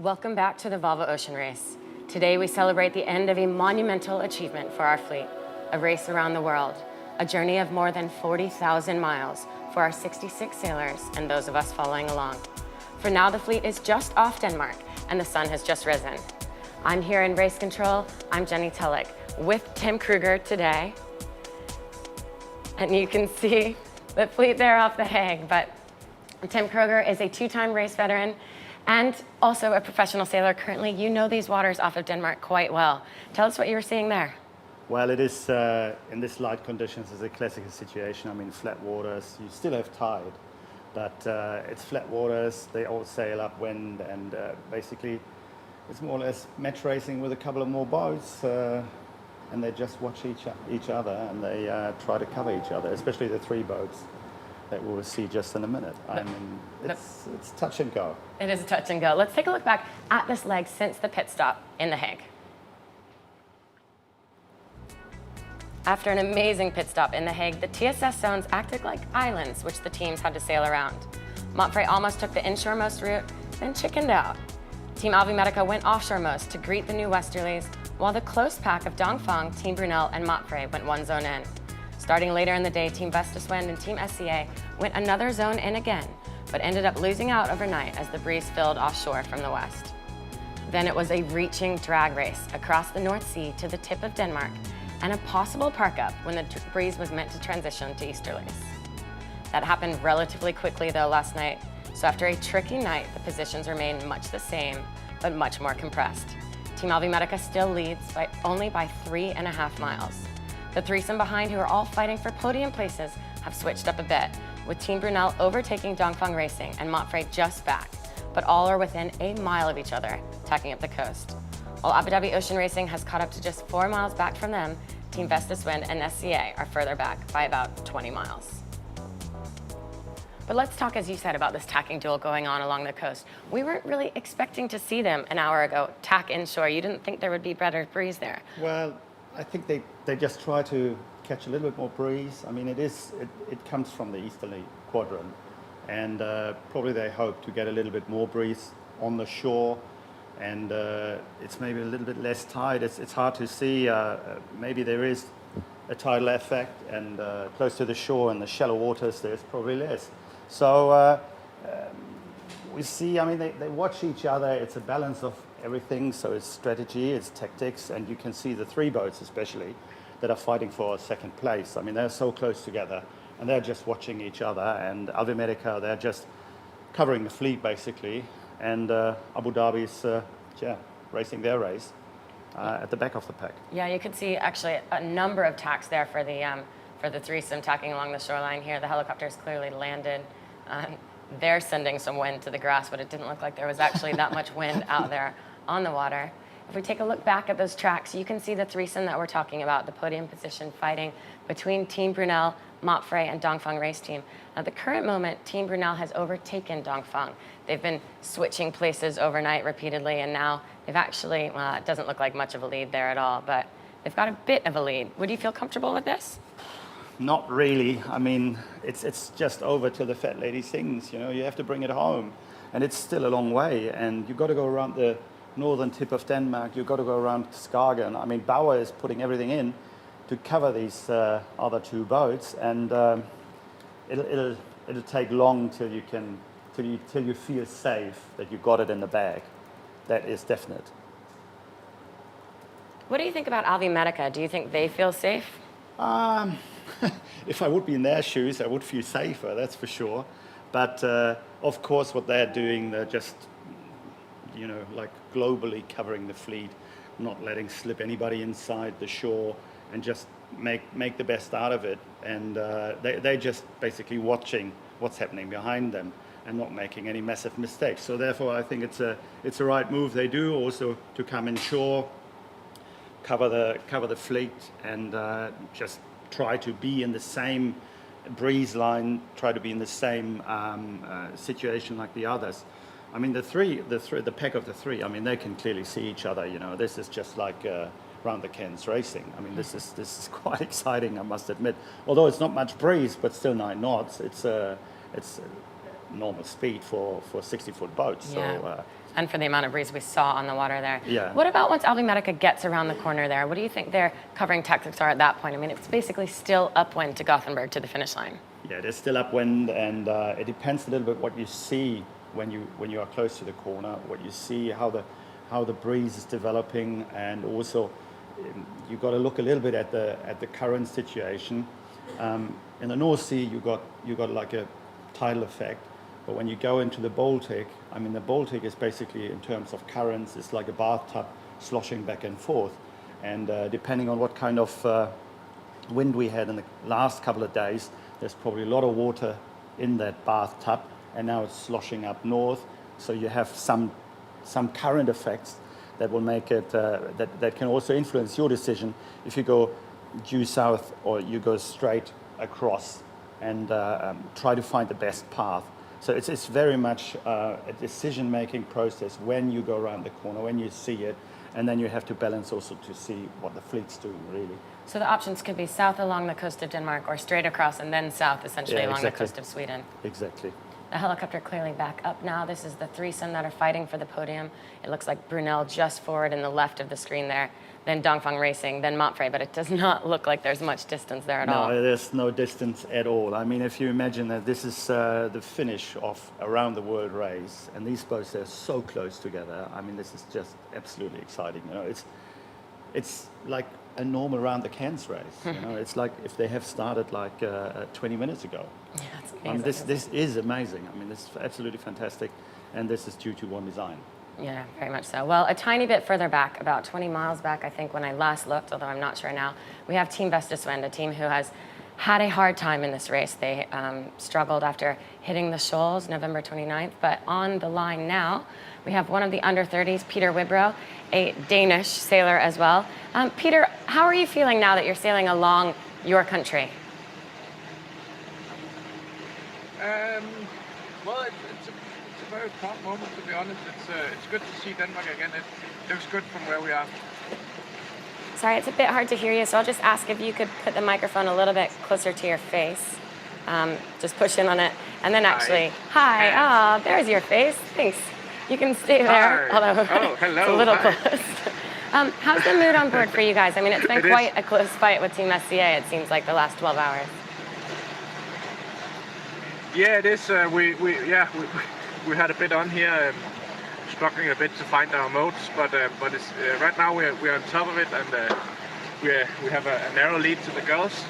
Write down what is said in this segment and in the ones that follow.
Welcome back to the Volvo Ocean Race. Today we celebrate the end of a monumental achievement for our fleet, a race around the world, a journey of more than 40,000 miles for our 66 sailors and those of us following along. For now, the fleet is just off Denmark and the sun has just risen. I'm here in race control. I'm Jenny Tulloch with Tim Kruger today. And you can see the fleet there off the Hague, but Tim Kruger is a two-time race veteran and also a professional sailor currently. You know these waters off of Denmark quite well. Tell us what you were seeing there. Well, it is, in this light conditions, it's a classical situation. I mean, flat waters, you still have tide, but it's flat waters, they all sail upwind, and basically it's more or less match racing with a couple of more boats, and they just watch each other, and they try to cover each other, especially the three boats that we'll see just in a minute. I mean, it's touch and go. It is touch and go. Let's take a look back at this leg since the pit stop in the Hague. After an amazing pit stop in the Hague, the TSS zones acted like islands which the teams had to sail around. Montfray almost took the inshore-most route, then chickened out. Team Alvimedica went offshore-most to greet the new westerlies, while the close pack of Dongfang, Team Brunel, and Montfray went one zone in. Starting later in the day, Team Vestas Wind and Team SCA went another zone in again, but ended up losing out overnight as the breeze filled offshore from the west. Then it was a reaching drag race across the North Sea to the tip of Denmark, and a possible park-up when the breeze was meant to transition to easterlies. That happened relatively quickly though last night, so after a tricky night, the positions remain much the same, but much more compressed. Team Alvimedica still leads only by 3.5 miles. The threesome behind, who are all fighting for podium places, have switched up a bit, with Team Brunel overtaking Dongfang Racing and Montfray just back, but all are within a mile of each other, tacking up the coast. While Abu Dhabi Ocean Racing has caught up to just 4 miles back from them, Team Vestas Wind and SCA are further back by about 20 miles. But let's talk, as you said, about this tacking duel going on along the coast. We weren't really expecting to see them an hour ago tack inshore. You didn't think there would be better breeze there? Well, I think they just try to catch a little bit more breeze. I mean, it comes from the easterly quadrant, and probably they hope to get a little bit more breeze on the shore, and it's maybe a little bit less tide. It's hard to see. Maybe there is a tidal effect, and close to the shore and the shallow waters, there's probably less. So we see, I mean, they watch each other. It's a balance of everything, so it's strategy, it's tactics, and you can see the three boats especially that are fighting for a second place. I mean, they're so close together, and they're just watching each other, and Alvimedica, they're just covering the fleet basically, and Abu Dhabi's racing their race at the back of the pack. Yeah, you could see actually a number of tacks there for the threesome tacking along the shoreline here. The helicopters clearly landed. They're sending some wind to the grass, but it didn't look like there was actually that much wind out there on the water. If we take a look back at those tracks, you can see the threesome that we're talking about, the podium position fighting between Team Brunel, Montfray, and Dongfang Race Team. At the current moment, Team Brunel has overtaken Dongfang. They've been switching places overnight repeatedly, and now they've actually, well, it doesn't look like much of a lead there at all, but they've got a bit of a lead. Would you feel comfortable with this? Not really. I mean, it's just over till the fat lady sings. You know, you have to bring it home, and it's still a long way. And you've got to go around the northern tip of Denmark. You've got to go around Skagen. I mean, Bauer is putting everything in to cover these other two boats, and it'll take long till you feel safe that you got it in the bag. That is definite. What do you think about Alvimedica? Do you think they feel safe? If I would be in their shoes, I would feel safer, that's for sure. But of course, what they're doing, they're just, you know, like globally covering the fleet, not letting slip anybody inside the shore, and just make the best out of it. And they're just basically watching what's happening behind them and not making any massive mistakes. So therefore, I think it's a right move they do, also to come inshore, cover the fleet, and just try to be in the same breeze line, try to be in the same situation like the others. I mean, the pack of the three, I mean, they can clearly see each other. You know, this is just like round the Cairns racing. I mean, this is quite exciting, I must admit. Although it's not much breeze, but still 9 knots. It's normal speed for 60-foot boats. Yeah. So, and for the amount of breeze we saw on the water there. Yeah. What about once Albumedica gets around the corner there? What do you think their covering tactics are at that point? I mean, it's basically still upwind to Gothenburg to the finish line. yeah, there's still upwind, and it depends a little bit what you see when you are close to the corner, what you see, how the breeze is developing, and also you got to look a little bit at the current situation. In the North Sea, you got like a tidal effect, but when you go into the Baltic, I mean, the Baltic is basically, in terms of currents, it's like a bathtub sloshing back and forth, and depending on what kind of wind we had in the last couple of days, there's probably a lot of water in that bathtub, and now it's sloshing up north, so you have some current effects that will make it that can also influence your decision if you go due south or you go straight across, and try to find the best path. So it's very much a decision-making process when you go around the corner, when you see it, and then you have to balance also to see what the fleet's doing, really. So the options could be south along the coast of Denmark or straight across and then south, essentially, along exactly. the coast of Sweden. Exactly. The helicopter clearly back up now. This is the threesome that are fighting for the podium. It looks like Brunel just forward in the left of the screen there, then Dongfang Racing, then Montfray, but it does not look like there's much distance there at all. No, there's no distance at all. I mean, if you imagine that this is the finish of a round the world race, and these boats are so close together, I mean, this is just absolutely exciting. You know, it's like a normal round the Cairns race. You know, it's like if they have started like 20 minutes ago. Yeah, it's amazing. I mean, this is amazing. I mean, this is absolutely fantastic, and this is due to one design. Yeah, very much so. Well, a tiny bit further back, about 20 miles back, I think, when I last looked, although I'm not sure now, we have Team Vestas Wind, a team who has had a hard time in this race. They struggled after hitting the shoals November 29th, but on the line now, we have one of the under 30s, Peter Wibro, a Danish sailor as well. Peter, how are you feeling now that you're sailing along your country? Well, it's a very proud moment, to be honest. It's good to see Denmark again. It looks good from where we are. Sorry, it's a bit hard to hear you, so I'll just ask if you could put the microphone a little bit closer to your face. Just push in on it. And then actually, hi. Ah, there's your face. Thanks. You can stay there, Hi. although Hello. it's a little Hi. close. How's the mood on board for you guys? I mean, it's been quite a close fight with Team SCA, it seems like, the last 12 hours. Yeah, it is. We had a bit on here, struggling a bit to find our modes, but it's, right now we're on top of it, and we have a narrow lead to the girls.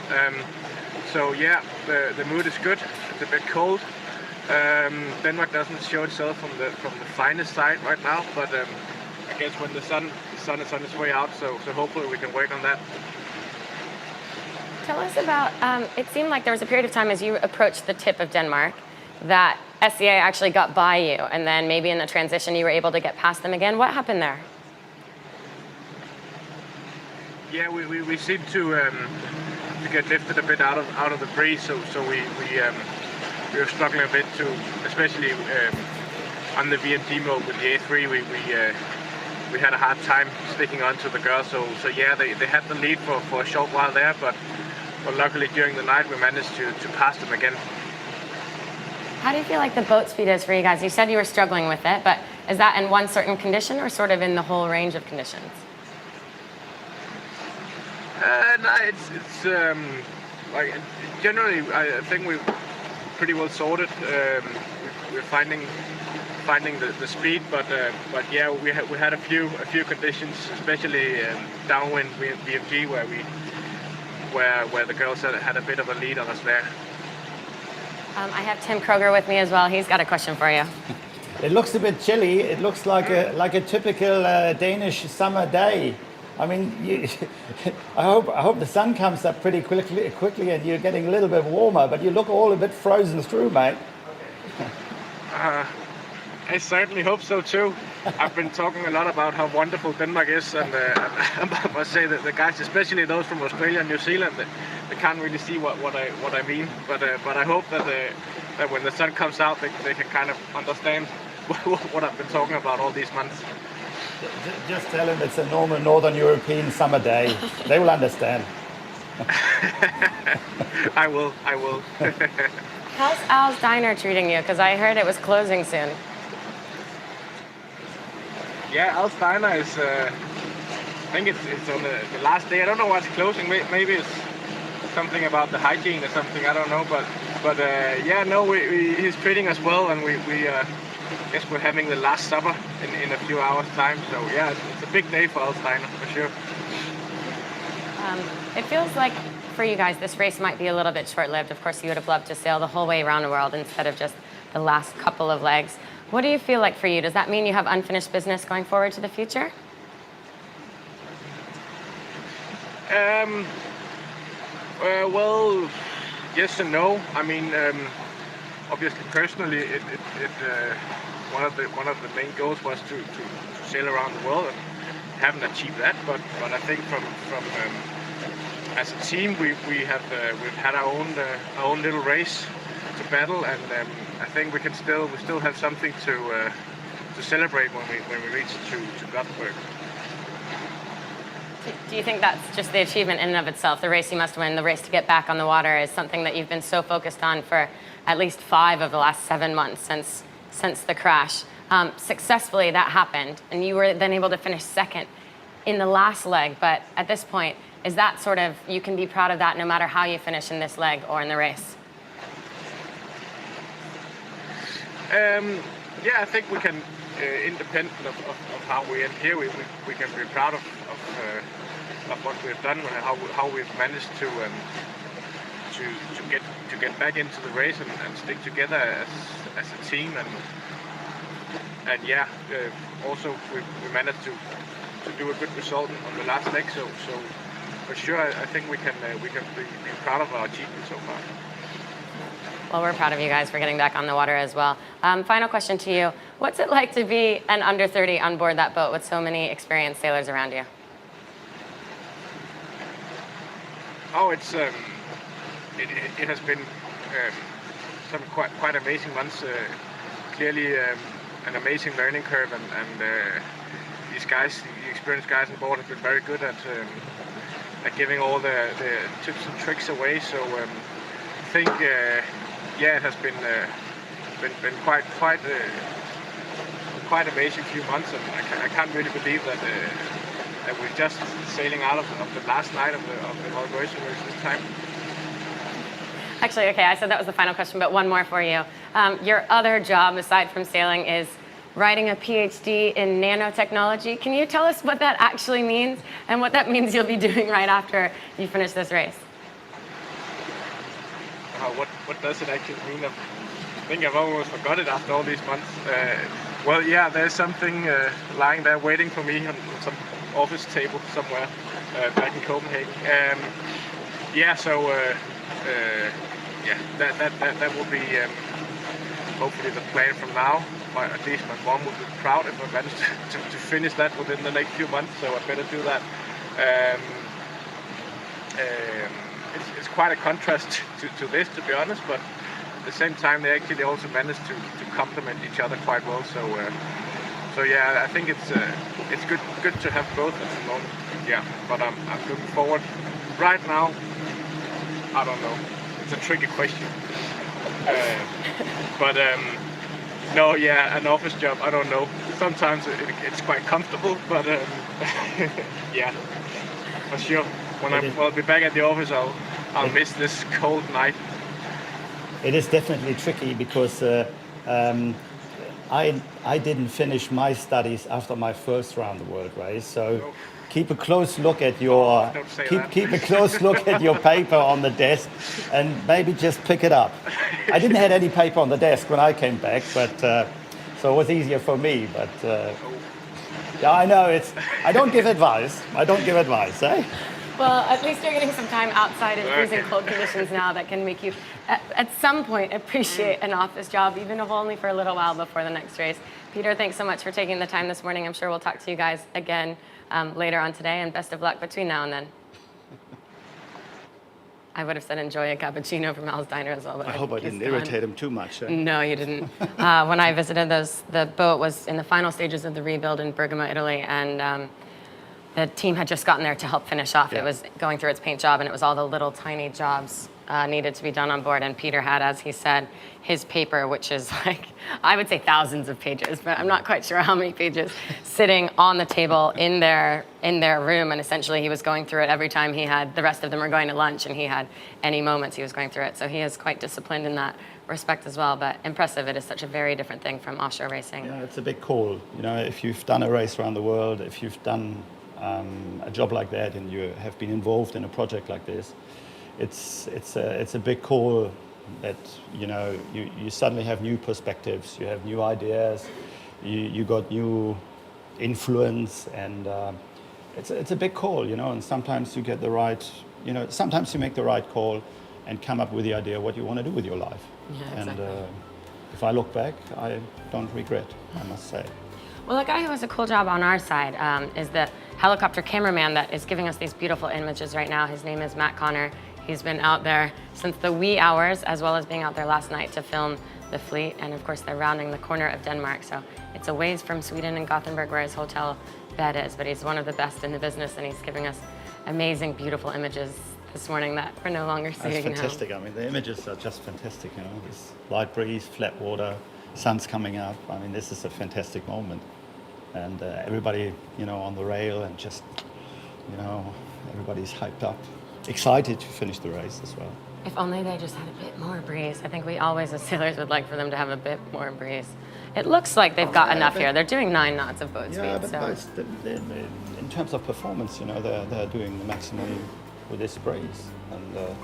So yeah, the mood is good. It's a bit cold. Denmark doesn't show itself from the finest side right now, but I guess when the sun is on its way out, so hopefully we can work on that. Tell us about, it seemed like there was a period of time as you approached the tip of Denmark that SCA actually got by you, and then maybe in the transition you were able to get past them again. What happened there? Yeah, we seem to get lifted a bit out of the breeze, so we were struggling a bit to, especially on the VMD mode with the A3, we had a hard time sticking on to the girls. So yeah, they had the lead for a short while there, but luckily during the night we managed to pass them again. How do you feel like the boat speed is for you guys? You said you were struggling with it, but is that in one certain condition or sort of in the whole range of conditions? No, it's like generally I think we're pretty well sorted. We're finding the speed, but yeah, we had a few conditions, especially downwind BMG where the girls had a bit of a lead on us there. I have Tim Kroger with me as well. He's got a question for you. It looks a bit chilly. It looks like a typical Danish summer day. I mean, I hope the sun comes up pretty quickly and you're getting a little bit warmer, but you look all a bit frozen through, mate. I certainly hope so too. I've been talking a lot about how wonderful Denmark is, and I must say that the guys, especially those from Australia and New Zealand, they can't really see what I mean. But I hope that when the sun comes out, they can kind of understand what I've been talking about all these months. Just tell them it's a normal Northern European summer day. They will understand. I will. How's Al's Diner treating you? Because I heard it was closing soon. Yeah, Al's Diner is, I think it's on the last day. I don't know what's closing. Maybe it's something about the hygiene or something. I don't know. But yeah, no, he's treating us well, and we guess we're having the last supper in a few hours' time. So yeah, it's a big day for Al's Diner for sure. It feels like for you guys, this race might be a little bit short-lived. Of course, you would have loved to sail the whole way around the world instead of just the last couple of legs. What do you feel like for you? Does that mean you have unfinished business going forward to the future? Well, yes and no. I mean, obviously, personally, one of the main goals was to sail around the world, and haven't achieved that. But I think from as a team, we've had our own little race to battle, and I think we still have something to celebrate when we reach to Gothenburg. Do you think that's just the achievement in and of itself? The race you must win, the race to get back on the water is something that you've been so focused on for at least 5 of the last 7 months since the crash. Successfully, that happened, and you were then able to finish second in the last leg. But at this point, is that sort of, you can be proud of that no matter how you finish in this leg or in the race? Yeah, I think we can, independent of how we end here, we can be proud of what we've done, how we've managed to get back into the race and stick together as a team, and yeah, also we managed to do a good result on the last leg. So for sure, I think we can be proud of our achievement so far. Well, we're proud of you guys for getting back on the water as well. Final question to you. What's it like to be an under 30 on board that boat with so many experienced sailors around you? Oh, it has been some quite amazing months. Clearly an amazing learning curve, and these guys, the experienced guys on board, have been very good at giving all the tips and tricks away. So I think yeah, it has been quite amazing few months, and I can't really believe that we're just sailing out of the last night of the Volvo Ocean Race this time. Actually, okay, I said that was the final question, but one more for you. Your other job, aside from sailing, is writing a PhD in nanotechnology. Can you tell us what that actually means and what that means you'll be doing right after you finish this race? What does it actually mean? I think I've almost forgot it after all these months. Well, yeah, there's something lying there waiting for me on some office table somewhere back in Copenhagen. Yeah, so yeah, that will be hopefully the plan from now. At least my mom would be proud if I managed to finish that within the next few months, so I better do that. It's quite a contrast to this, to be honest, but at the same time they actually also managed to complement each other quite well. So yeah, I think it's good to have both at the moment. Yeah, but I'm looking forward. Right now, I don't know. It's a tricky question. But no, yeah, an office job, I don't know. Sometimes it's quite comfortable, but yeah, for sure. When I'll be back at the office, I'll miss this cold night. It is definitely tricky because I didn't finish my studies after my first round the world race, so keep a close look at your keep a close look at your paper on the desk, and maybe just pick it up. I didn't have any paper on the desk when I came back, but so it was easier for me. But yeah, I know I don't give advice. I don't give advice, eh? Well, at least you're getting some time outside in freezing cold conditions now that can make you, at some point, appreciate an office job, even if only for a little while before the next race. Peter, thanks so much for taking the time this morning. I'm sure we'll talk to you guys again later on today, and best of luck between now and then. I would have said enjoy a cappuccino from Al's Diner as well. But I hope I didn't irritate him too much. Eh? No, you didn't. When I visited the boat was in the final stages of the rebuild in Bergamo, Italy, and the team had just gotten there to help finish off. Yeah. It was going through its paint job, and it was all the little tiny jobs needed to be done on board. And Peter had, as he said, his paper, which is like, I would say thousands of pages, but I'm not quite sure how many pages, sitting on the table in their room. And essentially he was going through it every time the rest of them were going to lunch, and he had any moments he was going through it. So he is quite disciplined in that respect as well, but impressive. It is such a very different thing from offshore racing. Yeah, it's a big call. You know, if you've done a race around the world, if you've done a job like that, and you have been involved in a project like this, it's a big call. That you suddenly have new perspectives, you have new ideas, you got new influence, and it's a big call, and sometimes you get the right, sometimes you make the right call and come up with the idea what you want to do with your life. Yeah, exactly. And if I look back, I don't regret, I must say. Well, a guy who has a cool job on our side is the helicopter cameraman that is giving us these beautiful images right now. His name is Matt Connor. He's been out there since the wee hours, as well as being out there last night to film the fleet. And of course, they're rounding the corner of Denmark. So it's a ways from Sweden and Gothenburg, where his hotel bed is. But he's one of the best in the business, and he's giving us amazing, beautiful images this morning that we're no longer seeing now. That's fantastic. I mean, the images are just fantastic. This light breeze, flat water, sun's coming up. I mean, this is a fantastic moment. And everybody, on the rail, and just, everybody's hyped up. Excited to finish the race as well. If only they just had a bit more breeze. I think we always, as sailors, would like for them to have a bit more breeze. It looks like they've got enough here. They're doing 9 knots of boat Yeah, speed. but So. in terms of performance, they're doing the maximum with this breeze, and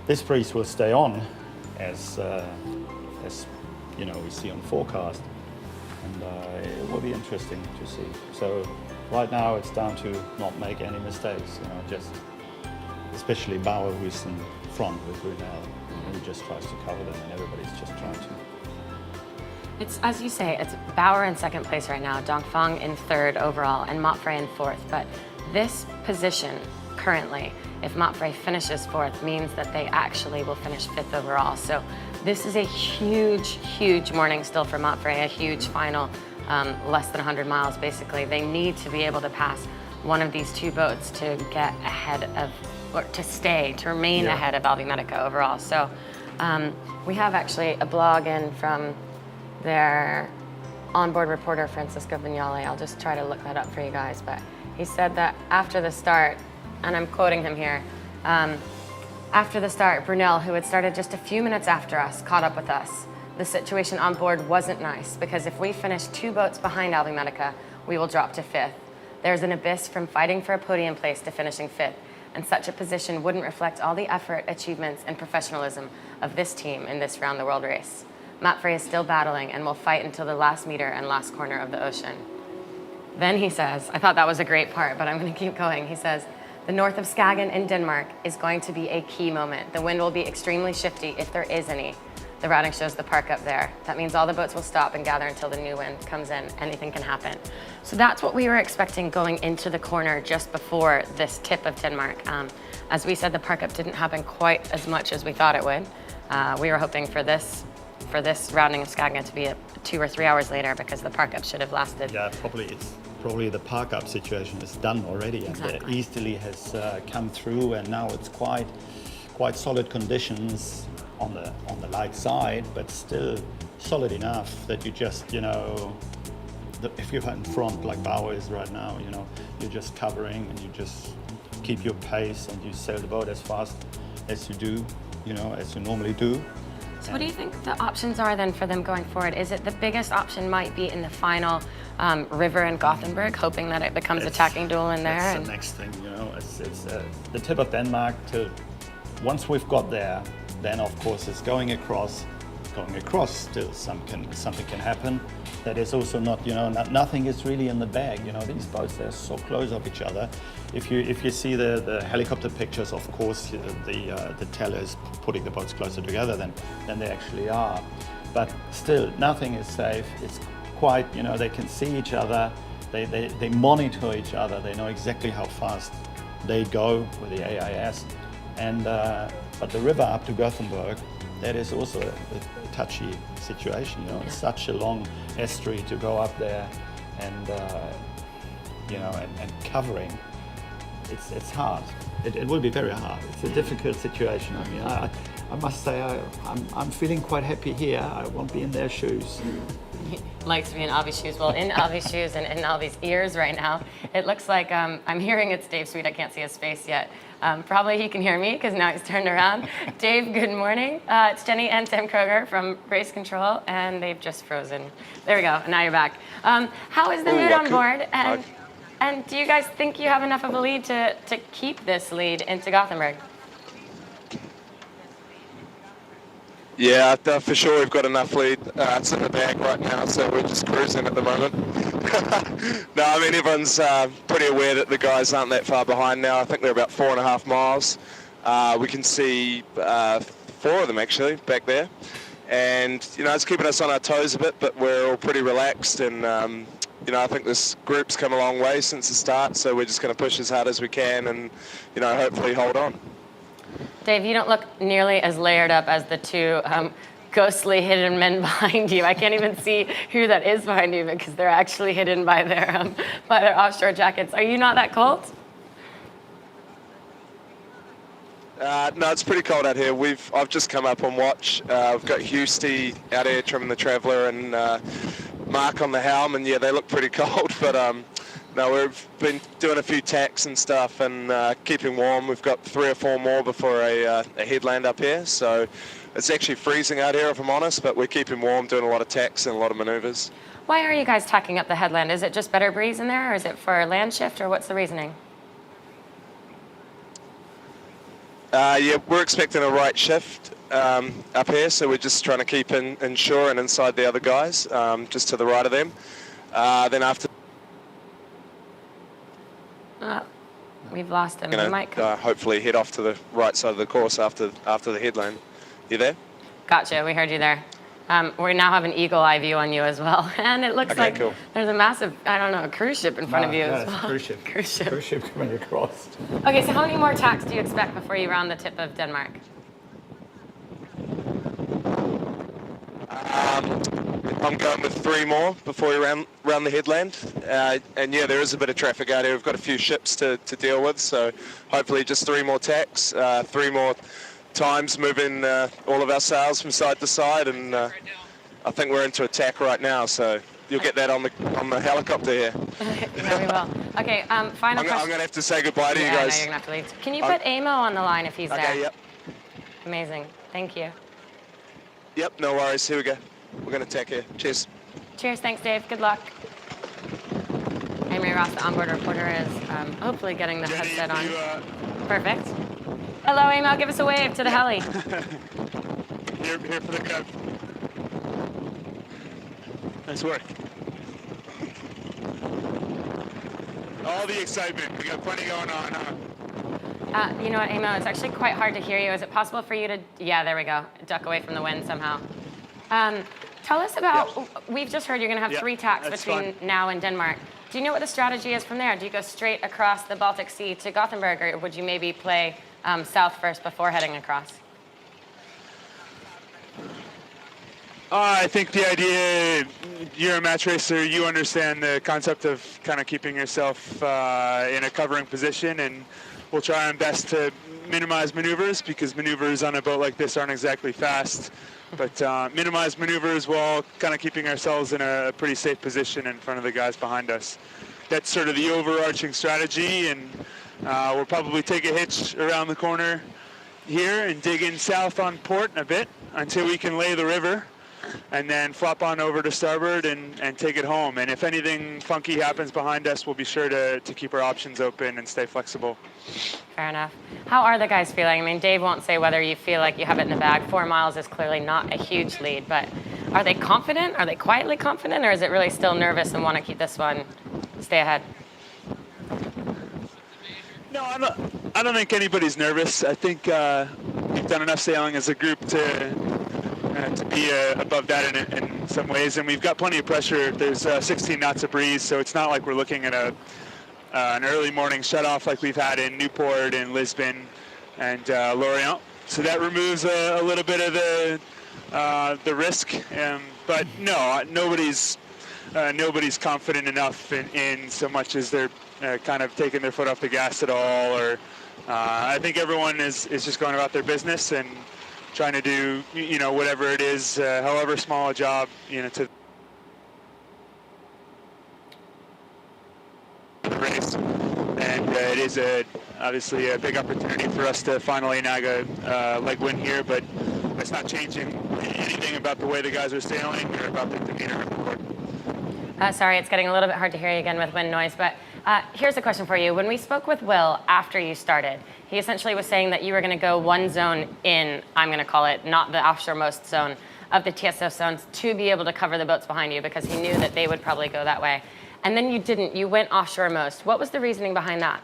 this breeze will stay on as we see on forecast, and it will be interesting to see. So right now it's down to not make any mistakes. Just. Especially Bauer, who's in front with Brunel, who just tries to cover them, and everybody's just trying to. It's, as you say, it's Bauer in second place right now, Dongfang in third overall, and Montfray in fourth. But this position currently, if Montfray finishes fourth, means that they actually will finish fifth overall. So this is a huge, huge morning still for Montfray, a huge final, less than 100 miles basically. They need to be able to pass one of these two boats to get ahead of, or to remain ahead of Alvimedica overall. So we have actually a blog in from their onboard reporter, Francisco Vignale. I'll just try to look that up for you guys. But he said that after the start, and I'm quoting him here, after the start, Brunel, who had started just a few minutes after us, caught up with us. The situation on board wasn't nice, because if we finish 2 boats behind Alvimedica, we will drop to 5th. There's an abyss from fighting for a podium place to finishing 5th, and such a position wouldn't reflect all the effort, achievements, and professionalism of this team in this round-the-world race. Montfray is still battling and will fight until the last meter and last corner of the ocean. Then he says, I thought that was a great part, but I'm going to keep going. He says, the north of Skagen in Denmark is going to be a key moment. The wind will be extremely shifty, if there is any. The routing shows the park up there. That means all the boats will stop and gather until the new wind comes in. Anything can happen. So that's what we were expecting going into the corner just before this tip of Denmark. As we said, the park up didn't happen quite as much as we thought it would. We were hoping for this routing of Skagen to be 2 or 3 hours later, because the park up should have lasted. Yeah, probably the park up situation is done already, and Exactly. the easterly has come through, and now it's quite solid conditions on the light side, but still solid enough that you just, if you're in front like Bauer is right now, you're just covering, and you just keep your pace, and you sail the boat as fast as you do, as you normally do. So what do you think the options are then for them going forward? Is it the biggest option might be in the final river in Gothenburg, hoping that it becomes a tacking duel in there? That's the next thing, It's the tip of Denmark till once we've got there, then of course it's going across still something can happen. That is also not, nothing is really in the bag. These boats, they're so close of each other. If you see the helicopter pictures, of course, the teller is putting the boats closer together than they actually are. But still, nothing is safe. It's quite, they can see each other. They monitor each other. They know exactly how fast they go with the AIS. And but the river up to Gothenburg, that is also a touchy situation. It's such a long estuary to go up there, and and covering, it's hard. It will be very hard. It's a difficult situation. I mean, I must say I'm feeling quite happy here. I won't be in their shoes. Likes to be in Avi's shoes. Well, in Avi's shoes and in Avi's ears right now, it looks like I'm hearing it's Dave Sweet. I can't see his face yet. Probably he can hear me because now he's turned around. Dave, good morning. It's Jenny and Tim Kroger from Race Control, and they've just frozen. There we go. Now you're back. How is the mood on board? And do you guys think you have enough of a lead to keep this lead into Gothenburg? Yeah, for sure we've got enough lead. It's in the bag right now, so we're just cruising at the moment. No, I mean, everyone's pretty aware that the guys aren't that far behind now. I think they're about 4.5 miles. We can see 4 of them actually back there. And, it's keeping us on our toes a bit, but we're all pretty relaxed. And, I think this group's come a long way since the start, so we're just going to push as hard as we can and, hopefully hold on. Dave, you don't look nearly as layered up as the two ghostly hidden men behind you. I can't even see who that is behind you because they're actually hidden by their offshore jackets. Are you not that cold? No, it's pretty cold out here. I've just come up on watch. We've got Husty out here trimming the Traveller and Mark on the helm, and yeah, they look pretty cold, but no, we've been doing a few tacks and stuff and keeping warm. We've got 3 or 4 more before a headland up here, so it's actually freezing out here if I'm honest, but we're keeping warm, doing a lot of tacks and a lot of manoeuvres. Why are you guys tacking up the headland? Is it just better breeze in there, or is it for land shift, or what's the reasoning? Yeah, we're expecting a right shift up here, so we're just trying to keep in shore and inside the other guys, just to the right of them. Then after... We've lost him. He might come. Hopefully head off to the right side of the course after the headland. You there? Gotcha. We heard you there. We now have an eagle eye view on you as well, and it looks like cool. There's a massive, a cruise ship in front of you as well. Cruise ship. Cruise ship. Cruise ship coming across. Okay, so how many more tacks do you expect before you round the tip of Denmark? I'm going with 3 more before we round the headland. And yeah, there is a bit of traffic out here. We've got a few ships to deal with, so hopefully just 3 more tacks, 3 more times moving all of our sails from side to side, and I think we're into attack right now, so you'll get that on the helicopter here. Very well. Okay, final question. I'm going to have to say goodbye to you guys. No, you're going to have to leave. Can you put Amo on the line if he's there? Okay, yep. Amazing. Thank you. Yep, no worries. Here we go. We're going to attack here. Cheers. Cheers. Thanks, Dave. Good luck. Amy Ross, the onboard reporter, is hopefully getting the headset on. Perfect. Hello, Amo. Give us a wave to the heli. Here for the cut. Nice work. All the excitement. We got plenty going on, huh? You know what, Amo? It's actually quite hard to hear you. Is it possible for you to... Yeah, there we go. Duck away from the wind somehow. Tell us about... We've just heard you're going to have 3 tacks between now and Denmark. Do you know what the strategy is from there? Do you go straight across the Baltic Sea to Gothenburg, or would you maybe play south first before heading across? I think the idea, you're a match racer, you understand the concept of kind of keeping yourself in a covering position, and we'll try our best to minimize maneuvers, because maneuvers on a boat like this aren't exactly fast, but minimize maneuvers while kind of keeping ourselves in a pretty safe position in front of the guys behind us. That's sort of the overarching strategy, and we'll probably take a hitch around the corner here and dig in south on port a bit until we can lay the river, and then flop on over to starboard and take it home. And if anything funky happens behind us, we'll be sure to keep our options open and stay flexible. Fair enough. How are the guys feeling? I mean, Dave won't say whether you feel like you have it in the bag. 4 miles is clearly not a huge lead, but are they confident? Are they quietly confident, or is it really still nervous and want to keep this one, stay ahead? No, I don't think anybody's nervous. I think we've done enough sailing as a group to be above that in some ways, and we've got plenty of pressure. There's 16 knots of breeze, so it's not like we're looking at an early morning shut-off like we've had in Newport and Lisbon and Lorient. So that removes a little bit of the risk, but no, nobody's nobody's confident enough in so much as they're kind of taking their foot off the gas at all. Or I think everyone is just going about their business and trying to do, whatever it is, however small a job, to the race. And it is obviously a big opportunity for us to finally nag a leg win here, but it's not changing anything about the way the guys are sailing or about their demeanor on the board. Sorry, it's getting a little bit hard to hear you again with wind noise, but here's a question for you. When we spoke with Will after you started, he essentially was saying that you were going to go one zone in, I'm going to call it, not the offshore-most zone of the TSO zones, to be able to cover the boats behind you, because he knew that they would probably go that way. And then you didn't. You went offshore-most. What was the reasoning behind that?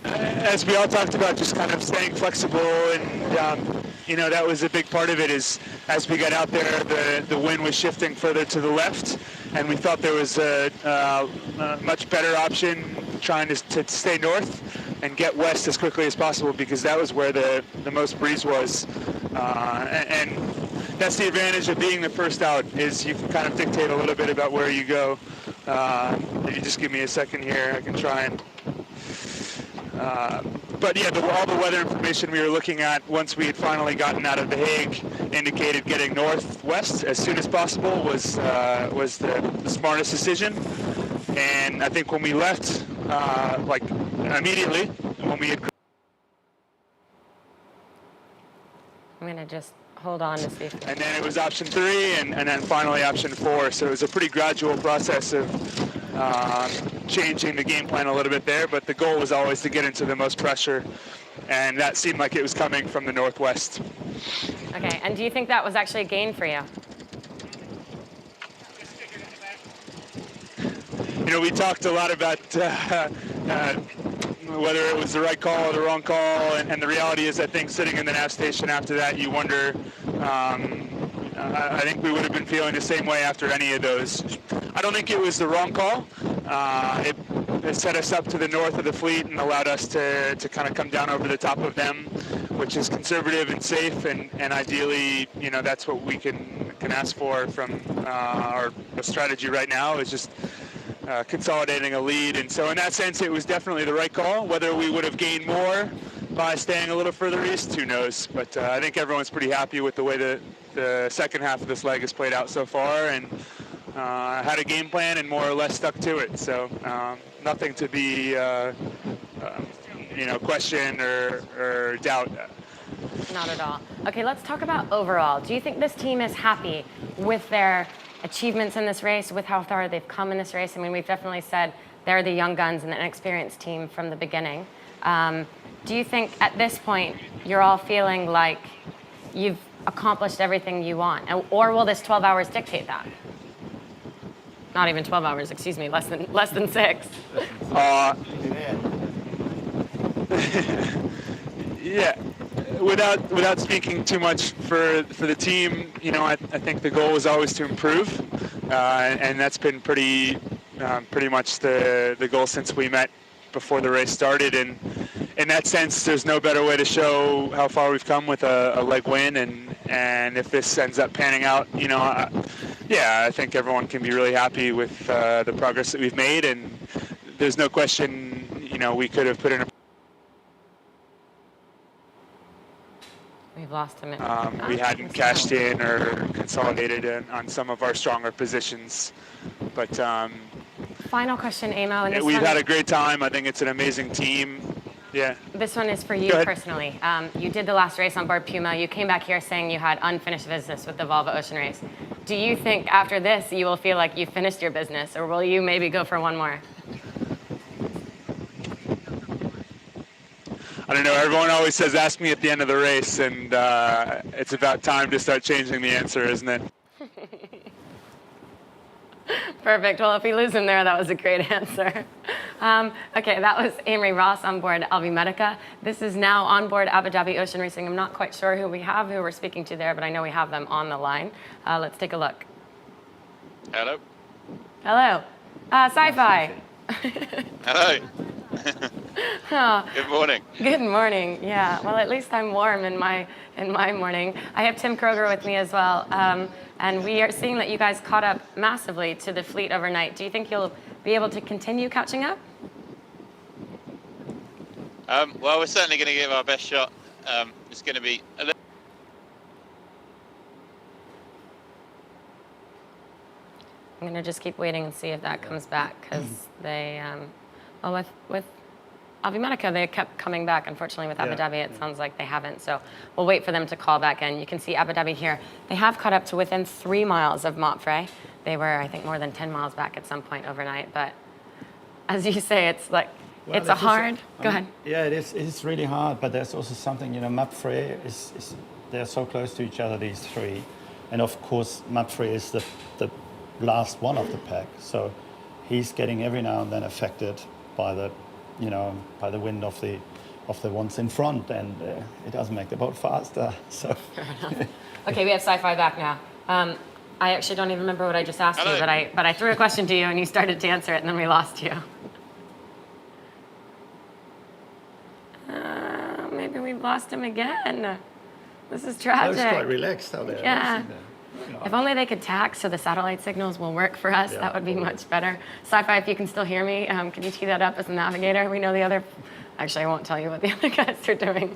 As we all talked about, just kind of staying flexible, and that was a big part of it. Is as we got out there, the wind was shifting further to the left, and we thought there was a much better option trying to stay north and get west as quickly as possible, because that was where the most breeze was, and that's the advantage of being the first out, is you can kind of dictate a little bit about where you go. If you just give me a second here, I can try and. But yeah, all the weather information we were looking at once we had finally gotten out of The Hague indicated getting northwest as soon as possible was the smartest decision. And I think when we left, immediately, when we had. I'm going to just hold on to see if... And then it was option 3, and then finally option 4. So it was a pretty gradual process of changing the game plan a little bit there, but the goal was always to get into the most pressure, and that seemed like it was coming from the northwest. Okay, and do you think that was actually a gain for you? We talked a lot about whether it was the right call or the wrong call, and the reality is, I think sitting in the nav station after that, you wonder, I think we would have been feeling the same way after any of those. I don't think it was the wrong call. It set us up to the north of the fleet and allowed us to kind of come down over the top of them, which is conservative and safe, and ideally, that's what we can ask for from our strategy right now, is just consolidating a lead. And so in that sense, it was definitely the right call. Whether we would have gained more by staying a little further east, who knows? But I think everyone's pretty happy with the way the second half of this leg has played out so far, and had a game plan and more or less stuck to it. So nothing to be questioned or doubt. Not at all. Okay, let's talk about overall. Do you think this team is happy with their achievements in this race, with how far they've come in this race? I mean, we've definitely said they're the young guns and an experienced team from the beginning. Do you think at this point you're all feeling like you've accomplished everything you want? Or will this 12 hours dictate that? Not even 12 hours, excuse me, less than 6. Yeah. Without speaking too much for the team, I think the goal was always to improve, and that's been pretty much the goal since we met before the race started. And in that sense, there's no better way to show how far we've come with a leg win. And if this ends up panning out, I think everyone can be really happy with the progress that we've made. And there's no question, we could have put in a. We've lost him. We hadn't cashed in or consolidated on some of our stronger positions. But final question, Amo. And we've had a great time. I think it's an amazing team. Yeah. This one is for you personally. You did the last race on board Puma. You came back here saying you had unfinished business with the Volvo Ocean Race. Do you think after this you will feel like you finished your business, or will you maybe go for one more? I don't know. Everyone always says, ask me at the end of the race, and it's about time to start changing the answer, isn't it? Perfect. Well, if we lose him there, that was a great answer. Okay, that was Amory Ross on board Alvi Medica. This is now on board Abu Dhabi Ocean Racing. I'm not quite sure who we're speaking to there, but I know we have them on the line. Let's take a look. Hello. Hello. Sci-Fi. Hello. Oh, Good morning. good morning. Yeah. Well, at least I'm warm in my morning. I have Tim Kroger with me as well, and we are seeing that you guys caught up massively to the fleet overnight. Do you think you'll be able to continue catching up? Well, we're certainly going to give our best shot. It's going to be a little. I'm gonna just keep waiting and see if that comes back, because they, well, with Avimatica, they kept coming back. Unfortunately, with Abu Dhabi, it sounds like they haven't. So we'll wait for them to call back in. You can see Abu Dhabi here. They have caught up to within 3 miles of Montfray. They were, I think, more than 10 miles back at some point overnight. But as you say, it's like, Well, it's a hard. Go ahead. Yeah, it is. It's really hard, but there's also something. Mapfre is they're so close to each other, these three, and of course Mapfre is the last one of the pack. So he's getting every now and then affected by the, by the wind of the ones in front, and it doesn't make the boat faster. So. Fair enough. Okay, we have Sci-Fi back now. I actually don't even remember what I just asked you, but I threw a question to you and you started to answer it, and then we lost you. Maybe we've lost him again. This is tragic. That was quite relaxed out there. Yeah. If only they could tack so the satellite signals will work for us, that would be much better. Sci-Fi, if you can still hear me, can you tee that up as a navigator? We know the other, actually I won't tell you what the other guys are doing.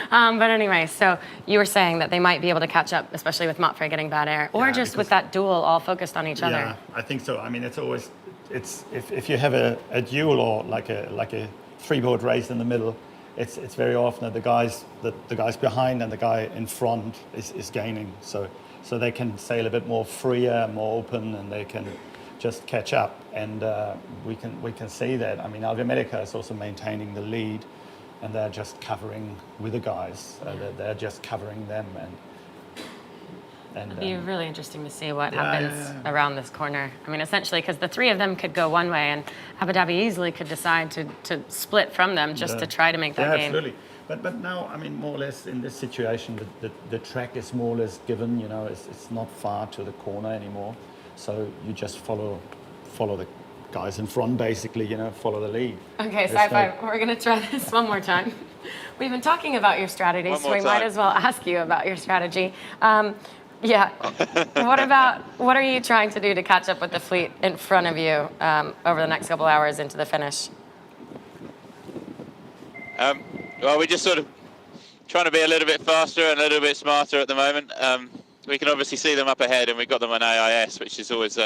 But anyway, so you were saying that they might be able to catch up, especially with Montfray getting bad air, or just with that duel all focused on each other. Yeah, I think so. I mean, it's always, if you have a duel or like a three-boat race in the middle, it's very often that the guys behind and the guy in front is gaining. So they can sail a bit more freer, more open, and they can just catch up. And we can see that. I mean, Avimatica is also maintaining the lead, and they're just covering with the guys. They're just covering them. And It'd be really interesting to see what happens around this corner. I mean, essentially, because the three of them could go one way, and Abu Dhabi easily could decide to split from them just to try to make that gain. Absolutely. But now, I mean, more or less in this situation, the track is more or less given. It's not far to the corner anymore, so you just follow the guys in front, basically. Follow the lead. Okay, Sci-Fi, we're gonna try this one more time. We've been talking about your strategy, so we might as well ask you about your strategy. What are you trying to do to catch up with the fleet in front of you over the next couple hours into the finish? Well, we're just sort of trying to be a little bit faster and a little bit smarter at the moment. We can obviously see them up ahead, and we've got them on AIS, which is always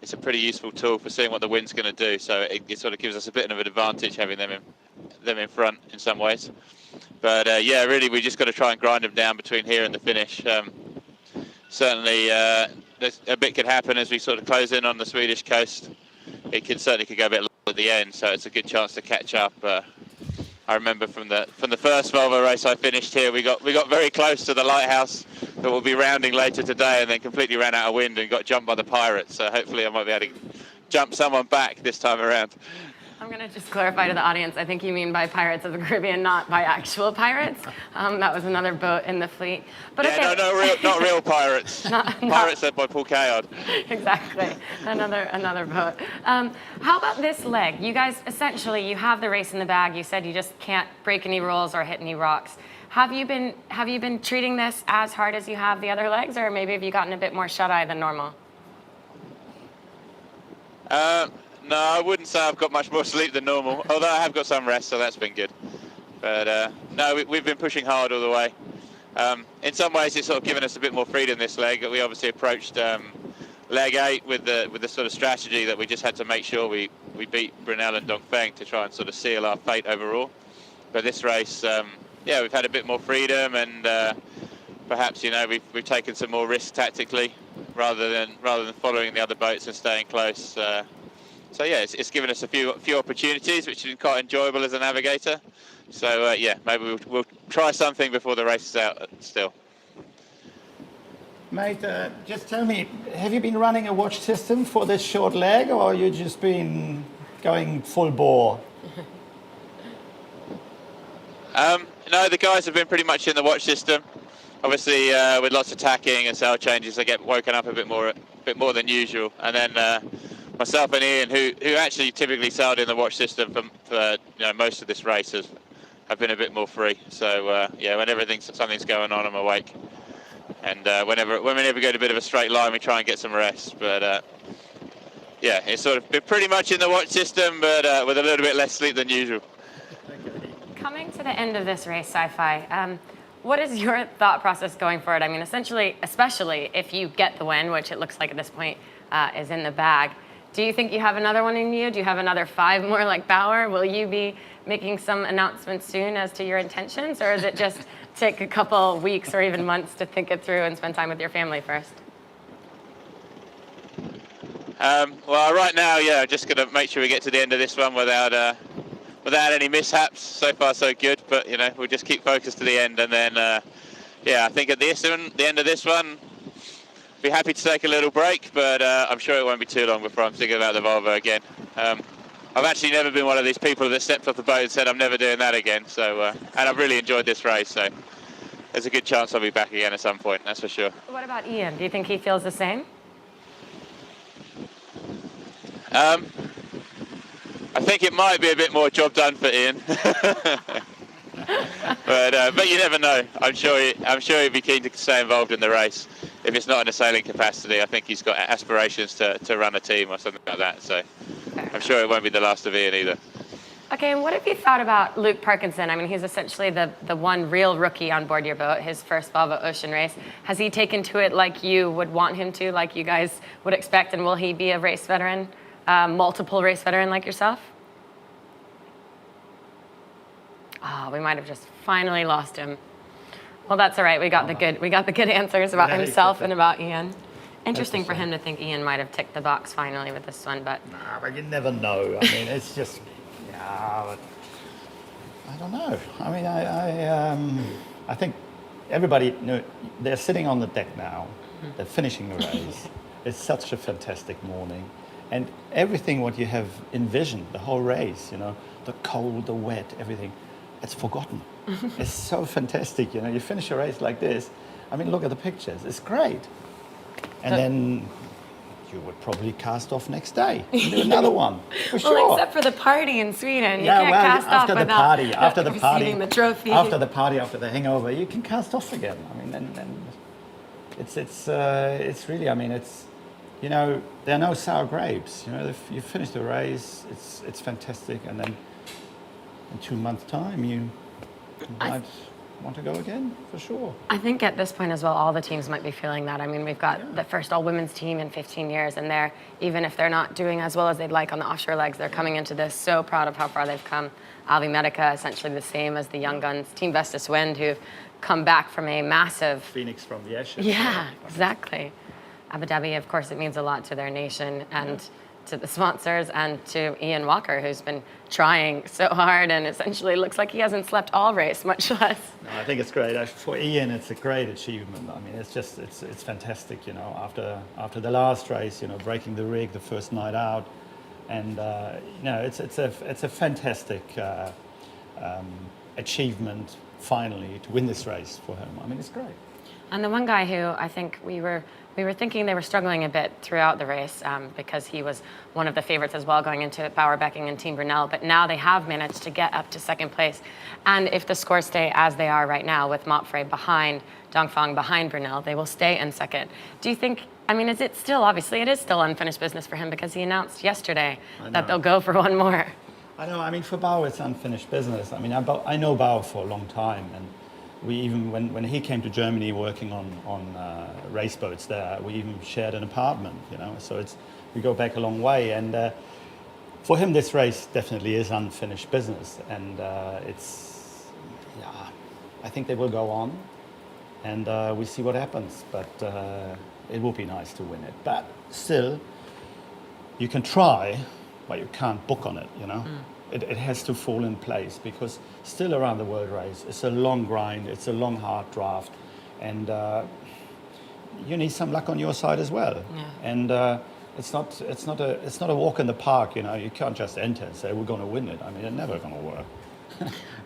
it's a pretty useful tool for seeing what the wind's going to do. So it sort of gives us a bit of an advantage having them in front in some ways. But really, we just got to try and grind them down between here and the finish. Certainly, a bit could happen as we sort of close in on the Swedish coast. It certainly could go a bit low at the end, so it's a good chance to catch up. I remember from the first Volvo race I finished here, we got very close to the lighthouse that we'll be rounding later today, and then completely ran out of wind and got jumped by the pirates. So hopefully I might be able to jump someone back this time around. I'm going to just clarify to the audience, I think you mean by Pirates of the Caribbean, not by actual pirates. That was another boat in the fleet. But yeah, okay. not real pirates. Pirates led by Paul Cayard. Exactly, another boat. How about this leg? You guys, essentially, you have the race in the bag. You said you just can't break any rules or hit any rocks. Have you been treating this as hard as you have the other legs, or maybe have you gotten a bit more shut-eye than normal? No, I wouldn't say I've got much more sleep than normal, although I have got some rest, so that's been good. But no, we've been pushing hard all the way. In some ways, it's sort of given us a bit more freedom this leg. We obviously approached leg 8 with the sort of strategy that we just had to make sure we beat Brunel and Dongfeng to try and sort of seal our fate overall. But this race, we've had a bit more freedom, and perhaps we've taken some more risk tactically rather than following the other boats and staying close. So yeah, it's given us a few opportunities, which has been quite enjoyable as a navigator. So maybe we'll try something before the race is out still. Mate, just tell me, have you been running a watch system for this short leg, or you just been going full bore? No, the guys have been pretty much in the watch system. Obviously, with lots of tacking and sail changes, they get woken up a bit more than usual, and then myself and Ian, who actually typically sailed in the watch system for most of this race, have been a bit more free. So yeah, whenever something's going on, I'm awake. And whenever we go to a bit of a straight line, we try and get some rest. But yeah, it's sort of been pretty much in the watch system, but with a little bit less sleep than usual. Coming to the end of this race, Sci-Fi, what is your thought process going forward? I mean, essentially, especially if you get the win, which it looks like at this point is in the bag, do you think you have another one in you? Do you have another 5 more like Bauer? Will you be making some announcements soon as to your intentions, or is it just take a couple weeks or even months to think it through and spend time with your family first? Well, right now, yeah, just going to make sure we get to the end of this one without any mishaps. So far, so good. But we'll just keep focused to the end, and then yeah, I think at the end of this one, be happy to take a little break. But I'm sure it won't be too long before I'm thinking about the Volvo again. I've actually never been one of these people that stepped off the boat and said I'm never doing that again. So and I've really enjoyed this race. So there's a good chance I'll be back again at some point. That's for sure. What about Ian? Do you think he feels the same? I think it might be a bit more job done for Ian, but you never know. I'm sure he'd be keen to stay involved in the race. If it's not in a sailing capacity, I think he's got aspirations to run a team or something like that. So I'm sure it won't be the last of Ian either. Okay, and what have you thought about Luke Parkinson? I mean, he's essentially the one real rookie on board your boat, his first Volvo Ocean Race. Has he taken to it like you would want him to, like you guys would expect, and will he be a race veteran, multiple race veteran like yourself? Oh, we might have just finally lost him. Well, that's all right. We got the good answers about himself and about Ian. Interesting for him to think Ian might have ticked the box finally with this one, but... Nah, but you never know. I mean, it's just... Yeah, I don't know. I mean, I think everybody... they're sitting on the deck now. Mm-hmm. They're finishing the race. It's such a fantastic morning. And everything what you have envisioned, the whole race, the cold, the wet, everything, it's forgotten. It's so fantastic, you finish a race like this. I mean, look at the pictures. It's great. And then you would probably cast off next day and do another one, for sure. Well, except for the party in Sweden. You can't cast off without receiving the trophy. After the party, after the hangover, you can cast off again. I mean, and it's really, I mean, it's, there are no sour grapes. If you finish the race, it's fantastic, and then in 2 months' time, you might want to go again, for sure. I think at this point as well, all the teams might be feeling that. I mean, we've got the first all-women's team in 15 years, and they're, even if they're not doing as well as they'd like on the offshore legs, they're coming into this so proud of how far they've come. Alvi Medica, essentially the same as the young guns. Team Vestas Wind, who've come back from a massive... Phoenix from the ashes. Yeah, exactly. Abu Dhabi, of course, it means a lot to their nation and to the sponsors and to Ian Walker, who's been trying so hard and essentially looks like he hasn't slept all race, much less. No, I think it's great. For Ian, it's a great achievement. I mean, it's just, it's fantastic, after the last race, breaking the rig the first night out. And, it's a fantastic achievement, finally, to win this race for him. I mean, it's great. And the one guy who I think we were thinking they were struggling a bit throughout the race because he was one of the favorites as well going into Bauer Becking and Team Brunel, but now they have managed to get up to second place. And if the scores stay as they are right now with Motfre behind Dongfang, behind Brunel, they will stay in second. Do you think, I mean, is it still, obviously it is still unfinished business for him because he announced yesterday that they'll go for one more. I know, I mean, for Bauer it's unfinished business. I mean, I know Bauer for a long time, and we even, when he came to Germany working on race boats there, we even shared an apartment, so we go back a long way. And for him, this race definitely is unfinished business. And I think they will go on, and we see what happens. But it would be nice to win it. But still, you can try, but you can't book on it, It has to fall in place, because still around the World Race, it's a long grind, it's a long, hard draft, and you need some luck on your side as well. Yeah. And it's not a walk in the park, You can't just enter and say we're going to win it. I mean, it's never going to work.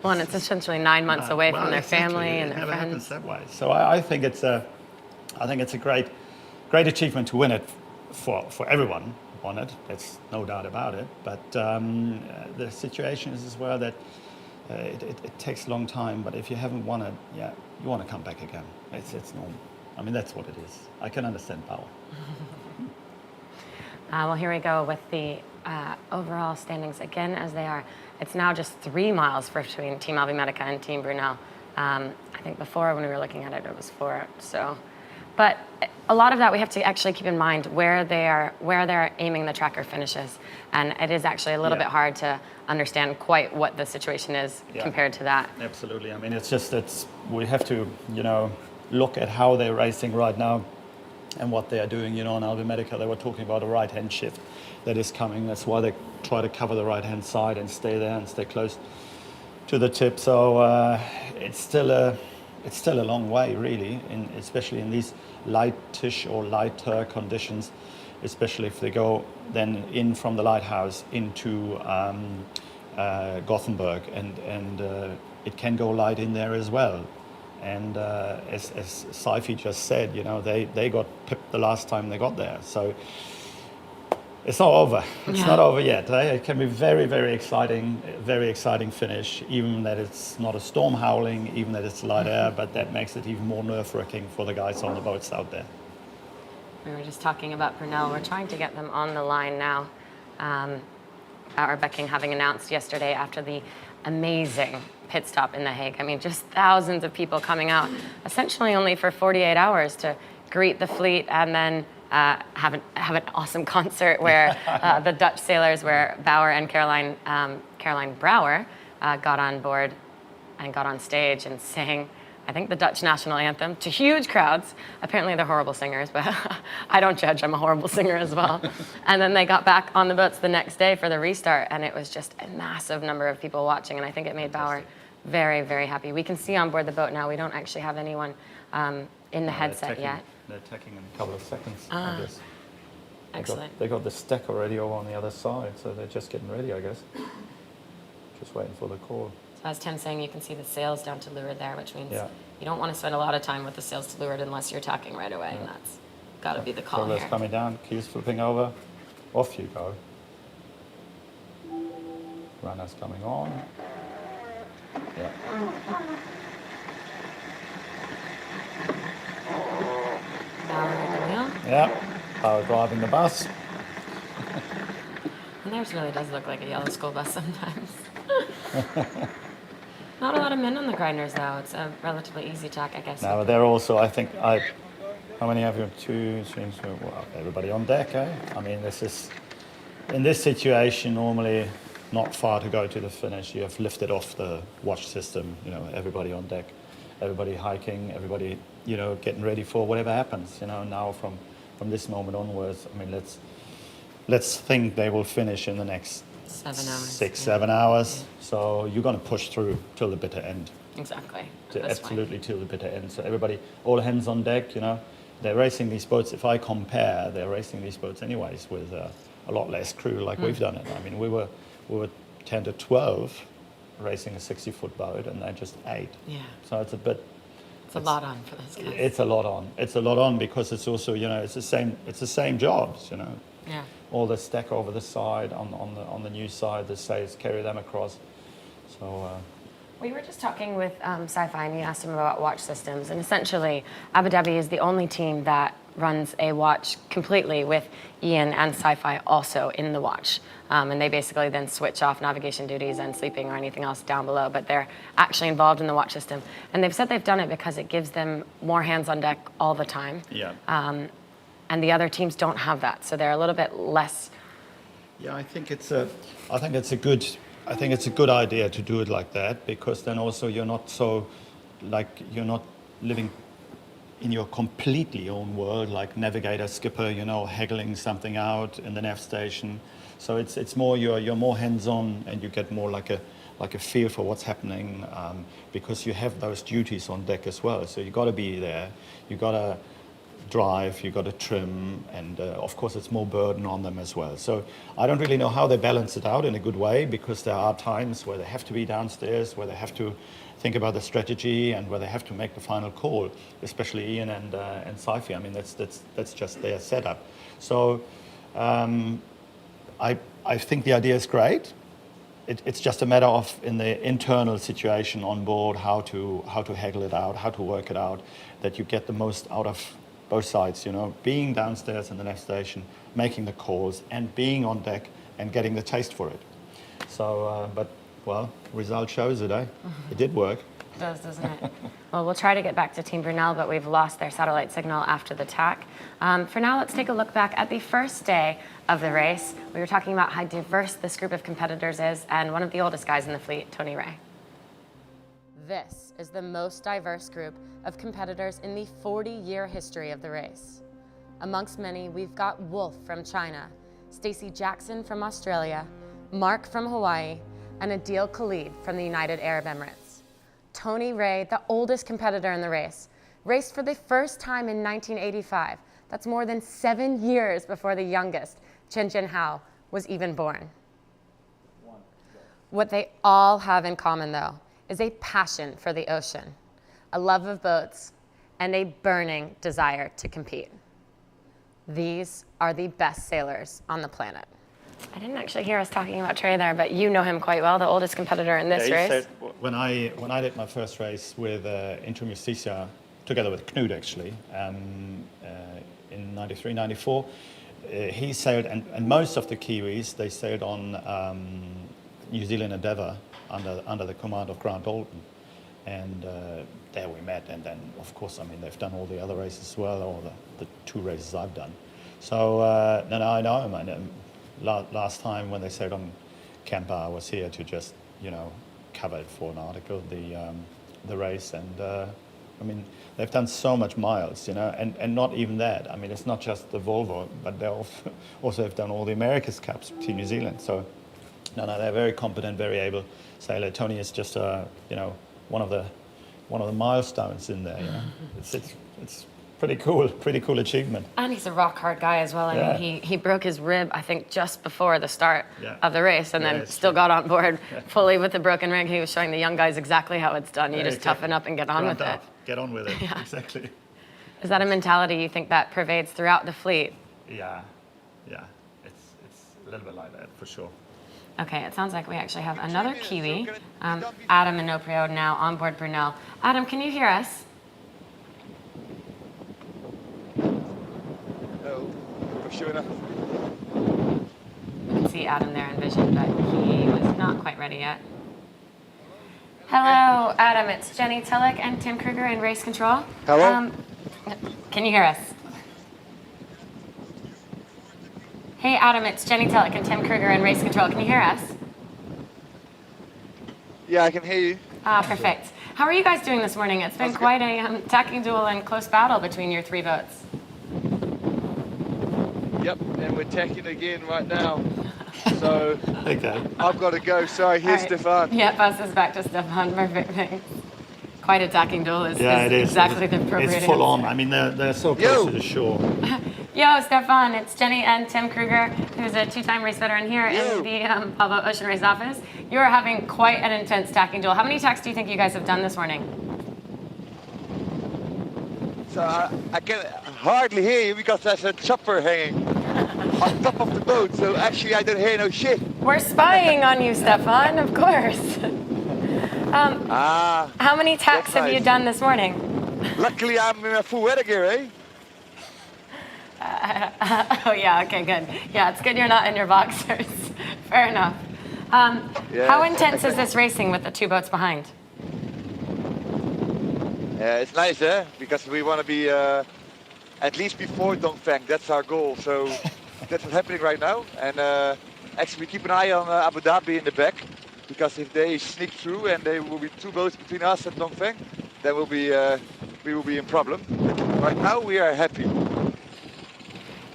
Well, and it's essentially 9 months away from their family and their friends. It never happens that way. So I think it's a great achievement to win it for everyone. on it. There's no doubt about it. But the situation is as well that it takes a long time. But if you haven't won it, yeah, you want to come back again. It's normal. I mean, that's what it is. I can understand Bauer. Well, here we go with the overall standings again as they are. It's now just 3 miles between Team Alvimedica and Team Brunel. I think before when we were looking at it, it was 4. So, but a lot of that we have to actually keep in mind where they're aiming the tracker finishes, and it is actually a little bit hard to understand quite what the situation is compared to that. Absolutely. I mean, we have to look at how they're racing right now and what they are doing. On Alvimedica, they were talking about a right-hand shift that is coming. That's why they try to cover the right-hand side and stay there and stay close to the tip. So it's still a long way, really, especially in these lightish or lighter conditions, especially if they go then in from the lighthouse into Gothenburg, and it can go light in there as well. And as Saifi just said, they got pipped the last time they got there. So it's not over. It's not over yet. It can be very, very exciting finish, even that it's not a storm howling, even that it's light air, but that makes it even more nerve-wracking for the guys on the boats out there. We were just talking about Brunel. We're trying to get them on the line now. Bauer Becking having announced yesterday after the amazing pit stop in The Hague. I mean, just thousands of people coming out, essentially only for 48 hours to greet the fleet and then have an awesome concert where the Dutch sailors, where Bauer and Caroline Brouwer got on board and got on stage and sang, I think, the Dutch national anthem to huge crowds. Apparently they're horrible singers, but I don't judge. I'm a horrible singer as well. And then they got back on the boats the next day for the restart, and it was just a massive number of people watching, and I think it made Bauer very, very happy. We can see on board the boat now. We don't actually have anyone in the headset yet. They're attacking in a couple of seconds, I guess. Excellent. They got the stack already over on the other side, so they're just getting ready, I guess. Just waiting for the call. So as Tim's saying, you can see the sails down to leeward there, which means you don't want to spend a lot of time with the sails to leeward unless you're tacking right away, and that's got to be the call here. Coming down, keys flipping over, off you go. Runners coming on. Yeah. Bauer at the wheel. Yeah, Bauer driving the bus. And theirs really does look like a yellow school bus sometimes. Not a lot of men on the grinders, though. It's a relatively easy tack, I guess. No, but they're also, I think, how many have you? 2, 3, 4, well, everybody on deck, eh? I mean, in this situation, normally not far to go to the finish. You have lifted off the watch system, everybody on deck, everybody hiking, everybody, getting ready for whatever happens, now from this moment onwards. I mean, let's think they will finish in the next 7 hours. 6, 7 hours. Yeah. So you're going to push through till the bitter end. Exactly. Absolutely till the bitter end. So everybody, all hands on deck, they're racing these boats. If I compare, they're racing these boats anyways with a lot less crew like we've done it. I mean, we were 10 to 12 racing a 60-foot boat, and they're just 8. Yeah. So it's a lot on for those guys. It's a lot on. It's a lot on because it's also, it's the same jobs, Yeah. All the stack over the side on the new side, the sails, carry them across. So we were just talking with Sci-Fi, and you asked him about watch systems, and essentially Abu Dhabi is the only team that runs a watch completely with Ian and Sci-Fi also in the watch. And they basically then switch off navigation duties and sleeping or anything else down below, but they're actually involved in the watch system. And they've said they've done it because it gives them more hands on deck all the time. Yeah. And the other teams don't have that, so they're a little bit less. Yeah, I think it's a good idea to do it like that, because then also you're not living in your completely own world, like navigator, skipper, haggling something out in the nav station. So it's more you're more hands-on, and you get more like a feel for what's happening, because you have those duties on deck as well. So you got to be there. You got to drive, you got to trim, and of course it's more burden on them as well. So I don't really know how they balance it out in a good way, because there are times where they have to be downstairs, where they have to think about the strategy, and where they have to make the final call, especially Ian and Saifi. I mean, that's just their setup. So I think the idea is great. It's just a matter of, in the internal situation on board, how to haggle it out, how to work it out, that you get the most out of both sides, being downstairs in the next station, making the calls, and being on deck and getting the taste for it. So, but, well, result shows it, eh? It did work. It does, doesn't it? Well, we'll try to get back to Team Brunel, but we've lost their satellite signal after the tack. For now, let's take a look back at the first day of the race. We were talking about how diverse this group of competitors is, and one of the oldest guys in the fleet, Tony Ray. This is the most diverse group of competitors in the 40-year history of the race. Amongst many, we've got Wolf from China, Stacey Jackson from Australia, Mark from Hawaii, and Adil Khalid from the United Arab Emirates. Tony Ray, the oldest competitor in the race, raced for the first time in 1985. That's more than 7 years before the youngest, Chen Jinhao, was even born. What they all have in common, though, is a passion for the ocean, a love of boats, and a burning desire to compete. These are the best sailors on the planet. I didn't actually hear us talking about Trey there, but you know him quite well, the oldest competitor in this race. Said, when I did my first race with Intrum Justitia, together with Knud actually, in 93, 94, he sailed, and most of the Kiwis, they sailed on New Zealand Endeavour under the command of Grant Dalton. And there we met, and then, of course, I mean, they've done all the other races as well, or the 2 races I've done. So, no, I know him. And last time when they sailed on Camper, I was here to just, cover it for an article, the race. And, I mean, they've done so much miles, and not even that. I mean, it's not just the Volvo, but they also have done all the America's Cups, Team New Zealand. So, no, they're very competent, very able sailor. Tony is just, one of the milestones in there. It's pretty cool achievement. And he's a rock hard guy as well. I mean, he broke his rib, I think, just before the start of the race, and then still got on board fully with the broken rib. He was showing the young guys exactly how it's done. You just toughen up and get on with it. Get on with it, exactly. Is that a mentality you think that pervades throughout the fleet? Yeah, it's a little bit like that for sure. Okay, it sounds like we actually have another Kiwi, Adam Inoprio, now on board Brunel. Adam, can you hear us? No, for sure enough. We can see Adam there in vision, but he was not quite ready yet. Hello, Adam. It's Jenny Tillich and Tim Kruger in race control. Hello. Can you hear us? Hey, Adam, it's Jenny Tillich and Tim Kruger in race control. Can you hear us? Yeah, I can hear you. Perfect. How are you guys doing this morning? It's been quite a tacking duel and close battle between your 3 boats. Yep, and we're tacking again right now. So Okay. I've got to go. Sorry, here's Stefan. Yeah, pass this back to Stefan. Perfect, thanks. Quite a tacking duel is Yeah, it is. exactly the appropriate It's full on. answer. I mean, they're so close to the shore. Yo, Stefan, it's Jenny and Tim Kruger, who's a 2-time race veteran here in the Volvo Ocean Race office. You are having quite an intense tacking duel. How many tacks do you think you guys have done this morning? So I can hardly hear you because there's a chopper hanging on top of the boat. So actually I don't hear no shit. We're spying on you, Stefan, of course. How many tacks have you done this morning? Luckily I'm in a full weather gear, eh? Oh yeah, okay, good. Yeah, it's good you're not in your boxers. Fair enough. How intense is this racing with the 2 boats behind? It's nice, eh? Because we want to be at least before Dongfeng. That's our goal. So that's what's happening right now. And actually we keep an eye on Abu Dhabi in the back. Because if they sneak through and there will be 2 boats between us and Dongfeng, then we will be in problem. Right now we are happy.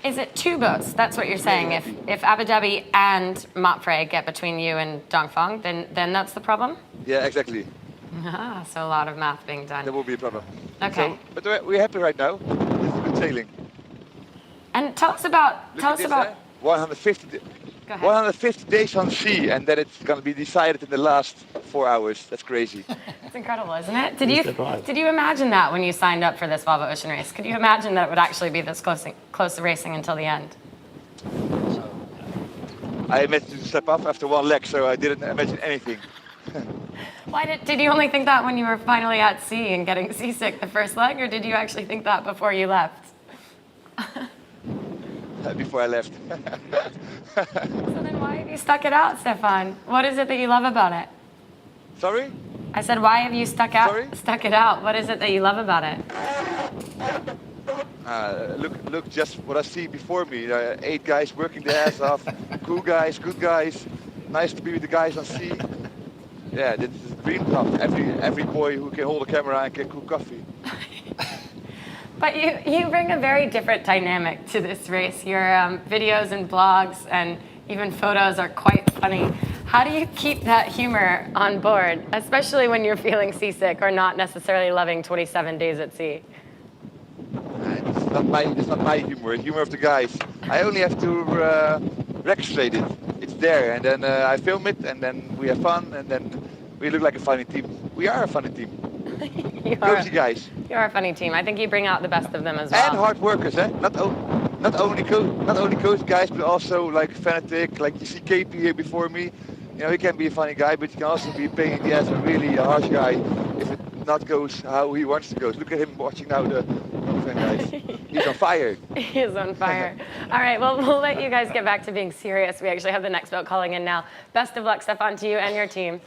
Is it 2 boats? That's what you're saying. If Abu Dhabi and Mapfre get between you and Dongfeng, then that's the problem? Yeah, exactly. So a lot of math being done. There will be a problem. Okay. So, but we're happy right now. It's good sailing. And tell us about 150. Go ahead. 150 days on sea, and then it's going to be decided in the last 4 hours. That's crazy. It's incredible, isn't it? Did you imagine that when you signed up for this Volvo Ocean Race? Could you imagine that it would actually be this close racing until the end? I imagined to step off after one leg, so I didn't imagine anything. Why did you only think that when you were finally at sea and getting seasick the first leg, or did you actually think that before you left? Before I left. So then why have you stuck it out, Stefan? What is it that you love about it? Sorry? I said, why have you stuck it out? What is it that you love about it? Look, just what I see before me. 8 guys working their ass off. Cool guys, good guys. Nice to be with the guys on sea. Yeah, this is the dream job. Every boy who can hold a camera and can cook coffee. But you bring a very different dynamic to this race. Your videos and blogs and even photos are quite funny. How do you keep that humor on board, especially when you're feeling seasick or not necessarily loving 27 days at sea? It's not my humor. It's humor of the guys. I only have to registrate it. It's there, and then I film it, and then we have fun, and then we look like a funny team. We are a funny team. Cozy guys. You are a funny team. I think you bring out the best of them as well. And hard workers, eh? Not only cozy guys, but also like fanatic. Like you see KP here before me. You know, he can be a funny guy, but he can also be a pain in the ass and really a harsh guy if it not goes how he wants to go. Look at him watching now the guys. He's on fire. He is on fire. All right, well, we'll let you guys get back to being serious. We actually have the next boat calling in now. Best of luck, Stefan, to you and your team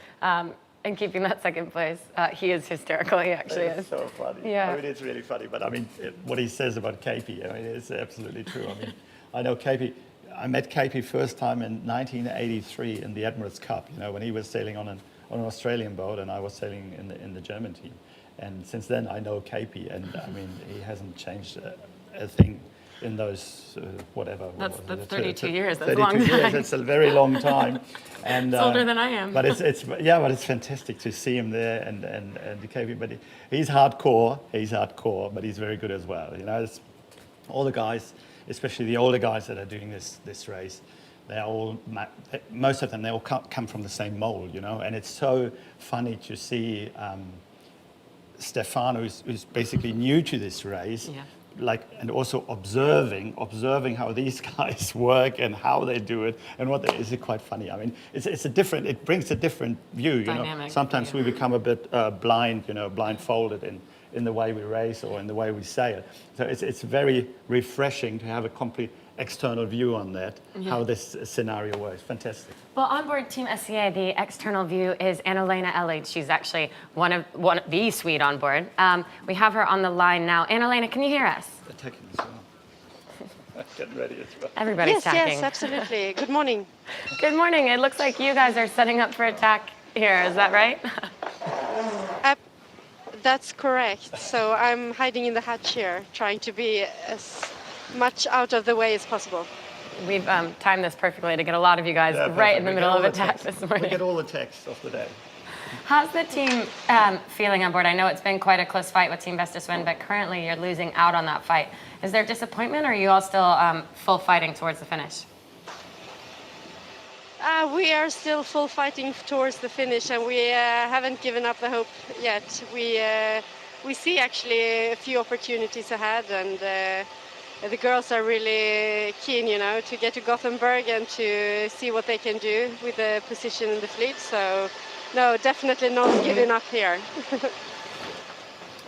in keeping that second place. He is hysterical, he actually is. It's so funny. Yeah. I mean, it's really funny, but I mean, what he says about KP, I mean, it's absolutely true. I mean, I know KP. I met KP first time in 1983 in the Admiral's Cup, you know, when he was sailing on an Australian boat and I was sailing in the German team. And since then I know KP, and I mean, he hasn't changed a thing in those, whatever. That's 32 years, that's 32 a long time. years, it's a very long time. And, it's older than I am. But it's fantastic to see him there and the KP, but he's hardcore, but he's very good as well. You know, it's all the guys, especially the older guys that are doing this race, they're all, most of them, they all come from the same mold, you know, and it's so funny to see Stefan, who's basically new to this race, like, and also observing how these guys work and how they do it and what they, is it quite funny. I mean, it brings a different view, you know. Sometimes we become a bit blind, you know, blindfolded in the way we race or in the way we sail. So it's very refreshing to have a complete external view on that, how this scenario works. Fantastic. Well, on board Team SCA, the external view is Anna-Lena Elliot. She's actually one of the Swede on board. We have her on the line now. Anna-Lena, can you hear us? Attacking as well. Getting ready as well. Everybody's attacking. Yes, absolutely. Good morning. Good morning. It looks like you guys are setting up for attack here. Is that right? That's correct. So I'm hiding in the hatch here, trying to be as much out of the way as possible. We've timed this perfectly to get a lot of you guys right in the middle of attack this morning. We get all the texts of the day. How's the team feeling on board? I know it's been quite a close fight with Team Vestas Wind, but currently you're losing out on that fight. Is there disappointment, or are you all still full fighting towards the finish? We are still full fighting towards the finish, and we haven't given up the hope yet. We see actually a few opportunities ahead, and the girls are really keen, you know, to get to Gothenburg and to see what they can do with the position in the fleet. So, no, definitely not giving up here.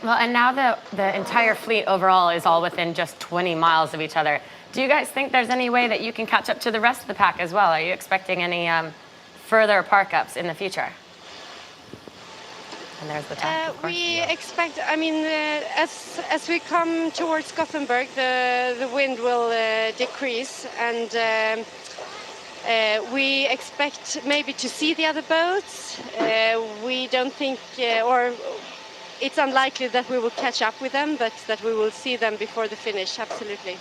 Well, and now the entire fleet overall is all within just 20 miles of each other. Do you guys think there's any way that you can catch up to the rest of the pack as well? Are you expecting any further park-ups in the future? And there's the tank, of course. We expect, I mean, as we come towards Gothenburg, the wind will decrease, and we expect maybe to see the other boats. We don't think, or it's unlikely that we will catch up with them, but that we will see them before the finish, absolutely.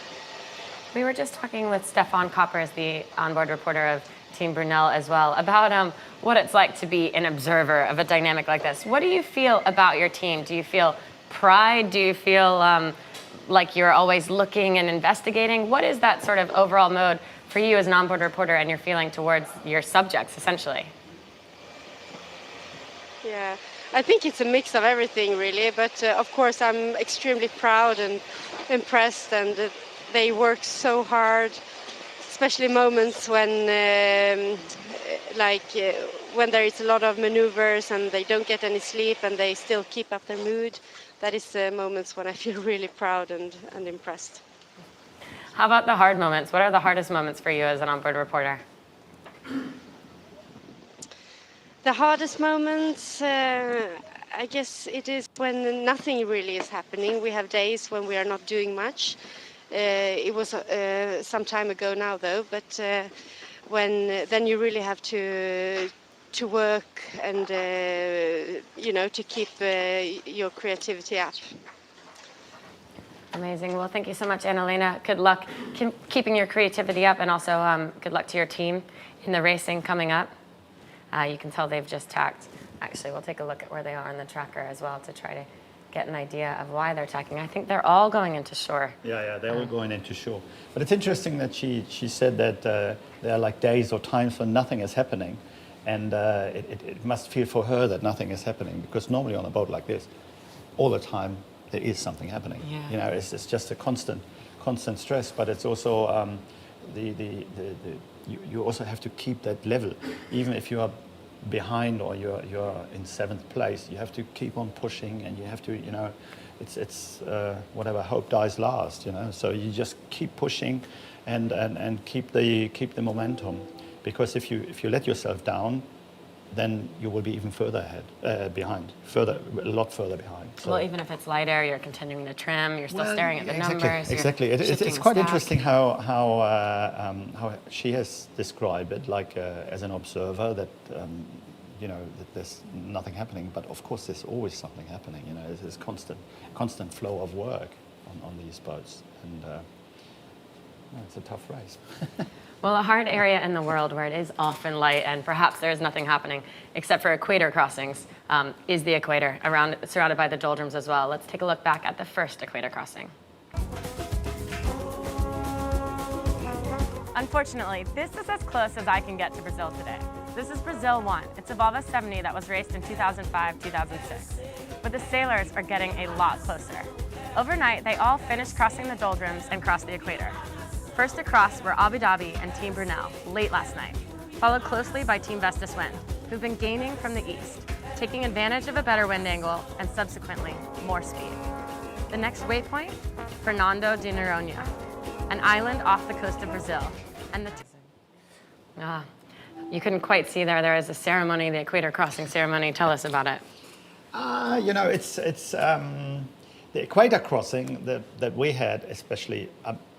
We were just talking with Stefan Koppers, the onboard reporter of Team Brunel as well, about what it's like to be an observer of a dynamic like this. What do you feel about your team? Do you feel pride? Do you feel like you're always looking and investigating? What is that sort of overall mode for you as an onboard reporter and your feeling towards your subjects, essentially? Yeah, I think it's a mix of everything, really. But of course, I'm extremely proud and impressed, and they work so hard, especially moments when when there is a lot of maneuvers and they don't get any sleep and they still keep up their mood. That is moments when I feel really proud and impressed. How about the hard moments? What are the hardest moments for you as an onboard reporter? The hardest moments, I guess it is when nothing really is happening. We have days when we are not doing much. It was some time ago now, though, but then you really have to work and to keep your creativity up. Amazing. Well, thank you so much, Anna-Lena. Good luck keeping your creativity up, and also good luck to your team in the racing coming up. You can tell they've just tacked. Actually, we'll take a look at where they are on the tracker as well to try to get an idea of why they're tacking. I think they're all going into shore. Yeah, they're all going into shore. But it's interesting that she said that there are like days or times when nothing is happening, and it must feel for her that nothing is happening, because normally on a boat like this, all the time there is something happening. Yeah. You know, it's just a constant stress, but it's also you also have to keep that level, even if you are behind or you're in 7th place. You have to keep on pushing, and you have to, it's whatever, hope dies last, so you just keep pushing and keep the momentum, because if you let yourself down, then you will be even further behind, a lot further behind. So, well, even if it's light air, you're continuing to trim, you're still staring at the numbers. Exactly. It's quite interesting how she has described it, like as an observer, that that there's nothing happening, but of course there's always something happening. There's constant flow of work on these boats, and it's a tough race. Well, a hard area in the world where it is often light and perhaps there is nothing happening except for equator crossings is the equator, surrounded by the doldrums as well. Let's take a look back at the first equator crossing. Unfortunately, this is as close as I can get to Brazil today. This is Brazil 1. It's a Volvo 70 that was raced in 2005-2006. But the sailors are getting a lot closer. Overnight, they all finished crossing the doldrums and crossed the equator. First across were Abu Dhabi and Team Brunel late last night, followed closely by Team Vestas Wind, who've been gaining from the east, taking advantage of a better wind angle and subsequently more speed. The next waypoint, Fernando de Noronha, an island off the coast of Brazil. And you couldn't quite see there. There is a ceremony, the equator crossing ceremony. Tell us about it. It's the equator crossing that we had, especially.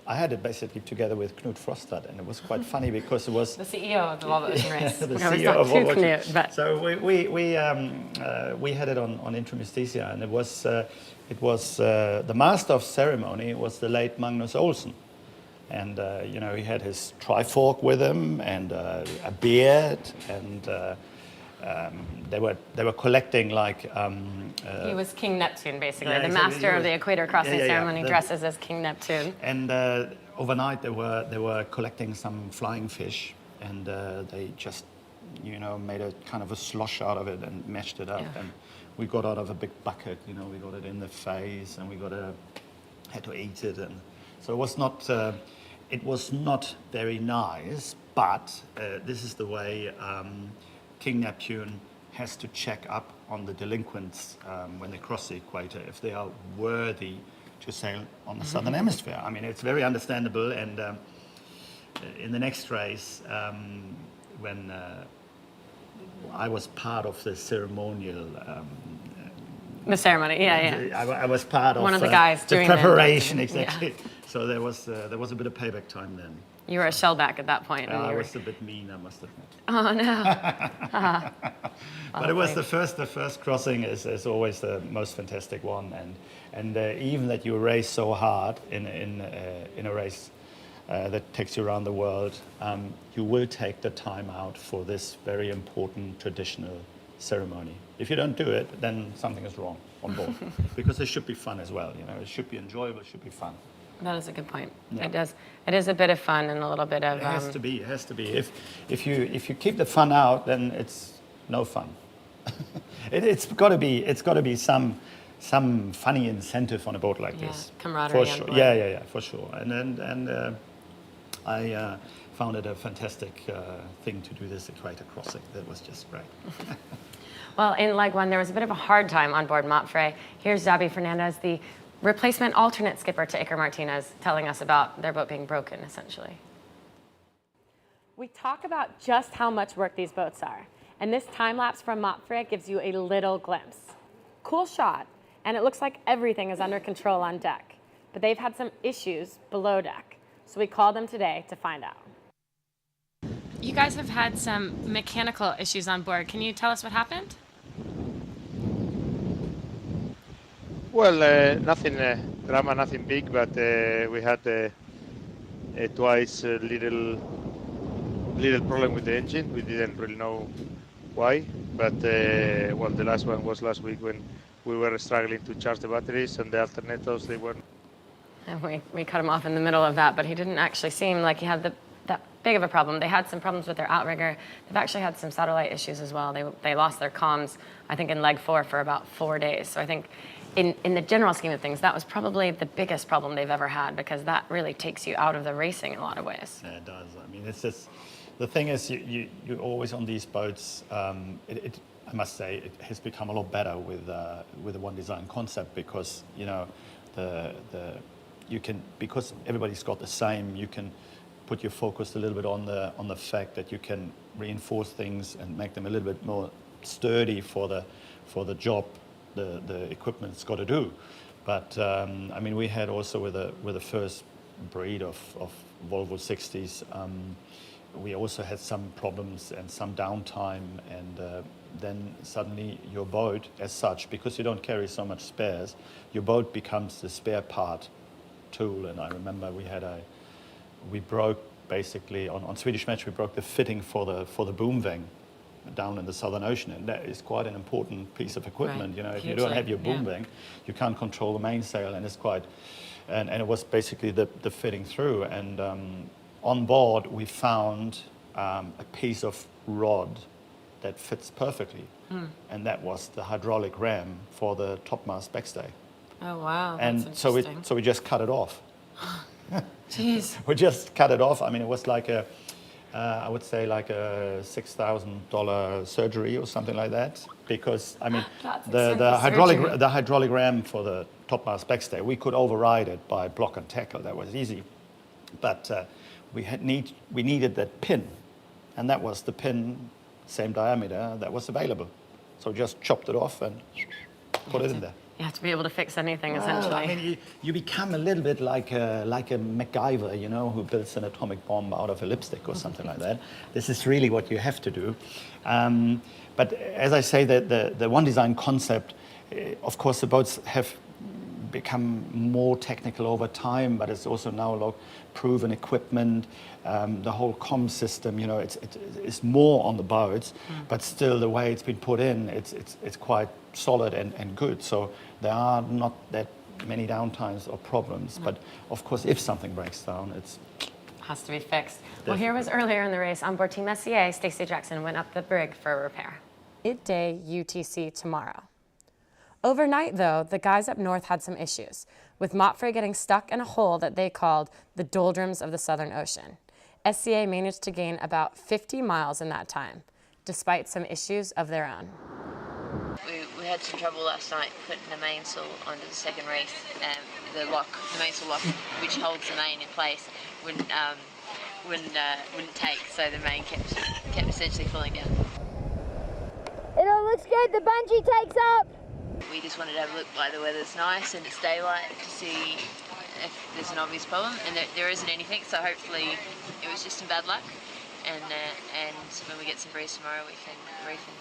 I had it basically together with Knut Frostad, and it was quite funny because it was the CEO of the Volvo Ocean Race. The CEO of Volvo Ocean Race. So we had it on Intromisthesia, and it was the master of ceremony was the late Magnus Olsen, and he had his trifork with him and a beard, and they were collecting like. He was King Neptune, basically. Yeah, the master of the equator crossing ceremony dresses as King Neptune. And overnight they were collecting some flying fish, and they just made a kind of a slosh out of it and mashed it up. Yeah. And we got out of a big bucket. We got it in the face, and we had to eat it. And so it was not very nice. But this is the way. King Neptune has to check up on the delinquents when they cross the equator, if they are worthy to sail on the southern hemisphere. I mean, it's very understandable. And in the next race, when I was part of the ceremonial. The ceremony, yeah. I was part of one of the guys the doing preparation, exactly. Yeah. So there was a bit of payback time then. You were a shellback at that point. I was a bit mean, I must admit. Oh no! But it was the first crossing is always the most fantastic one, and even that you race so hard in a race that takes you around the world, you will take the time out for this very important traditional ceremony. If you don't do it, then something is wrong on board, because it should be fun as well. It should be enjoyable, it should be fun. That is a good point. Yeah. It does. It is a bit of fun and a little bit of. It has to be. It has to be. If you keep the fun out, then it's no fun. It's got to be. It's got to be some funny incentive on a boat like this. Camaraderie. For sure. Yeah, for sure. And I found it a fantastic thing to do this Equator crossing. That was just great. Well, in leg one, there was a bit of a hard time on board Montfray. Here's Xabi Fernandez, the replacement alternate skipper to Iker Martinez, telling us about their boat being broken, essentially. We talk about just how much work these boats are, and this time lapse from Montfray gives you a little glimpse. Cool shot, and it looks like everything is under control on deck, but they've had some issues below deck, so we called them today to find out. You guys have had some mechanical issues on board. Can you tell us what happened? Well, nothing drama, nothing big, but we had twice a little problem with the engine. We didn't really know why, but well, the last one was last week when we were struggling to charge the batteries and the alternators, they weren't. And we cut him off in the middle of that, but he didn't actually seem like he had that big of a problem. They had some problems with their outrigger. They've actually had some satellite issues as well. They lost their comms, I think, in leg 4 for about 4 days. So I think in the general scheme of things, that was probably the biggest problem they've ever had, because that really takes you out of the racing in a lot of ways. Yeah, it does. I mean, it's just, the thing is, you're always on these boats. I must say, it has become a lot better with the one design concept, because because everybody's got the same, you can put your focus a little bit on the fact that you can reinforce things and make them a little bit more sturdy for the job the equipment's got to do. But I mean, we had also with the first breed of Volvo 60s, we also had some problems and some downtime, and then suddenly your boat as such, because you don't carry so much spares, your boat becomes the spare part tool. And I remember we broke basically on Swedish Match, we broke the fitting for the boom wing down in the Southern Ocean, and that is quite an important piece of equipment. Right. You know, if Hugely. you don't have your boom wing, you can't control the mainsail, and it's quite, and it was basically the fitting through. And on board we found a piece of rod that fits perfectly, and that was the hydraulic ram for the topmast backstay. Oh wow, that's And interesting. so we just cut it off. Jeez. We just cut it off. I mean, it was like I would say like a $6,000 surgery or something like that, because I mean That's the expensive surgery. hydraulic ram for the topmast backstay, we could override it by block and tackle. That was easy, but we needed that pin, and that was the pin, same diameter, that was available. So just chopped it off and put it in there. You have to be able to fix anything, essentially. I mean, you become a little bit like a MacGyver, you know, who builds an atomic bomb out of a lipstick or something like that. This is really what you have to do. But as I say, the one design concept, of course, the boats have become more technical over time, but it's also now like proven equipment. The whole comm system, you know, it's more on the boats, but still the way it's been put in, it's quite solid and good. So there are not that many downtimes or problems. But of course, if something breaks down, it's Has to be fixed. Well, here was earlier in the race. On board Team SCA, Stacey Jackson went up the brig for a repair. Midday UTC tomorrow. Overnight, though, the guys up north had some issues, with Montfray getting stuck in a hole that they called the doldrums of the Southern Ocean. SCA managed to gain about 50 miles in that time, despite some issues of their own. We had some trouble last night putting the mainsail onto the second reef. The mainsail lock, which holds the main in place, wouldn't take, so the main kept essentially falling down. It all looks good. The bungee takes up. We just wanted to have a look while the weather's nice and it's daylight to see if there's an obvious problem, and there isn't anything. So hopefully it was just some bad luck, and when we get some breeze tomorrow, we can reef in.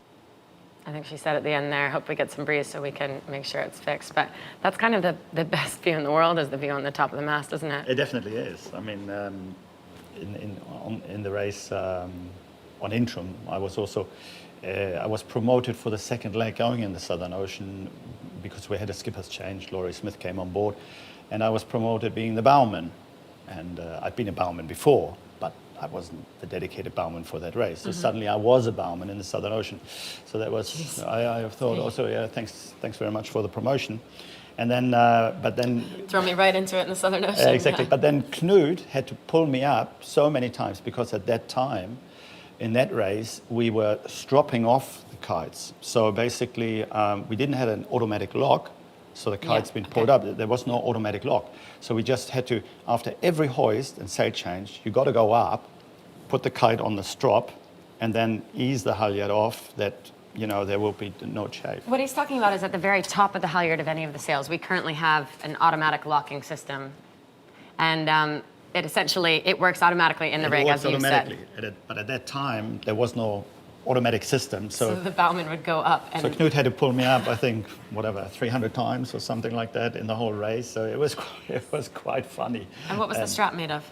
I think she said at the end there, hope we get some breeze so we can make sure it's fixed. But that's kind of the best view in the world, is the view on the top of the mast, isn't it? It definitely is. I mean, in the race on Intrum, I was promoted for the second leg going in the Southern Ocean, because we had a skipper's change. Laurie Smith came on board, and I was promoted being the bowman. And I'd been a bowman before, but I wasn't the dedicated bowman for that race. So suddenly I was a bowman in the Southern Ocean. So that was, I thought also, yeah, thanks very much for the promotion. And then, but then... Throw me right into it in the Southern Ocean. exactly. Yeah. But then Knut had to pull me up so many times because at that time, in that race, we were stropping off the kites. So basically, we didn't have an automatic lock. So the kite's been pulled up. There was no automatic lock. So we just had to, after every hoist and sail change, you got to go up, put the kite on the strop, and then ease the halyard off that, you know, there will be no chafe. What he's talking about is at the very top of the halyard of any of the sails, we currently have an automatic locking system. And it works automatically in the rig, as you said. But at that time, there was no automatic system. So the bowman would go up. And so Knut had to pull me up, I think, 300 times or something like that in the whole race. So it was quite funny. And what was the strap made of?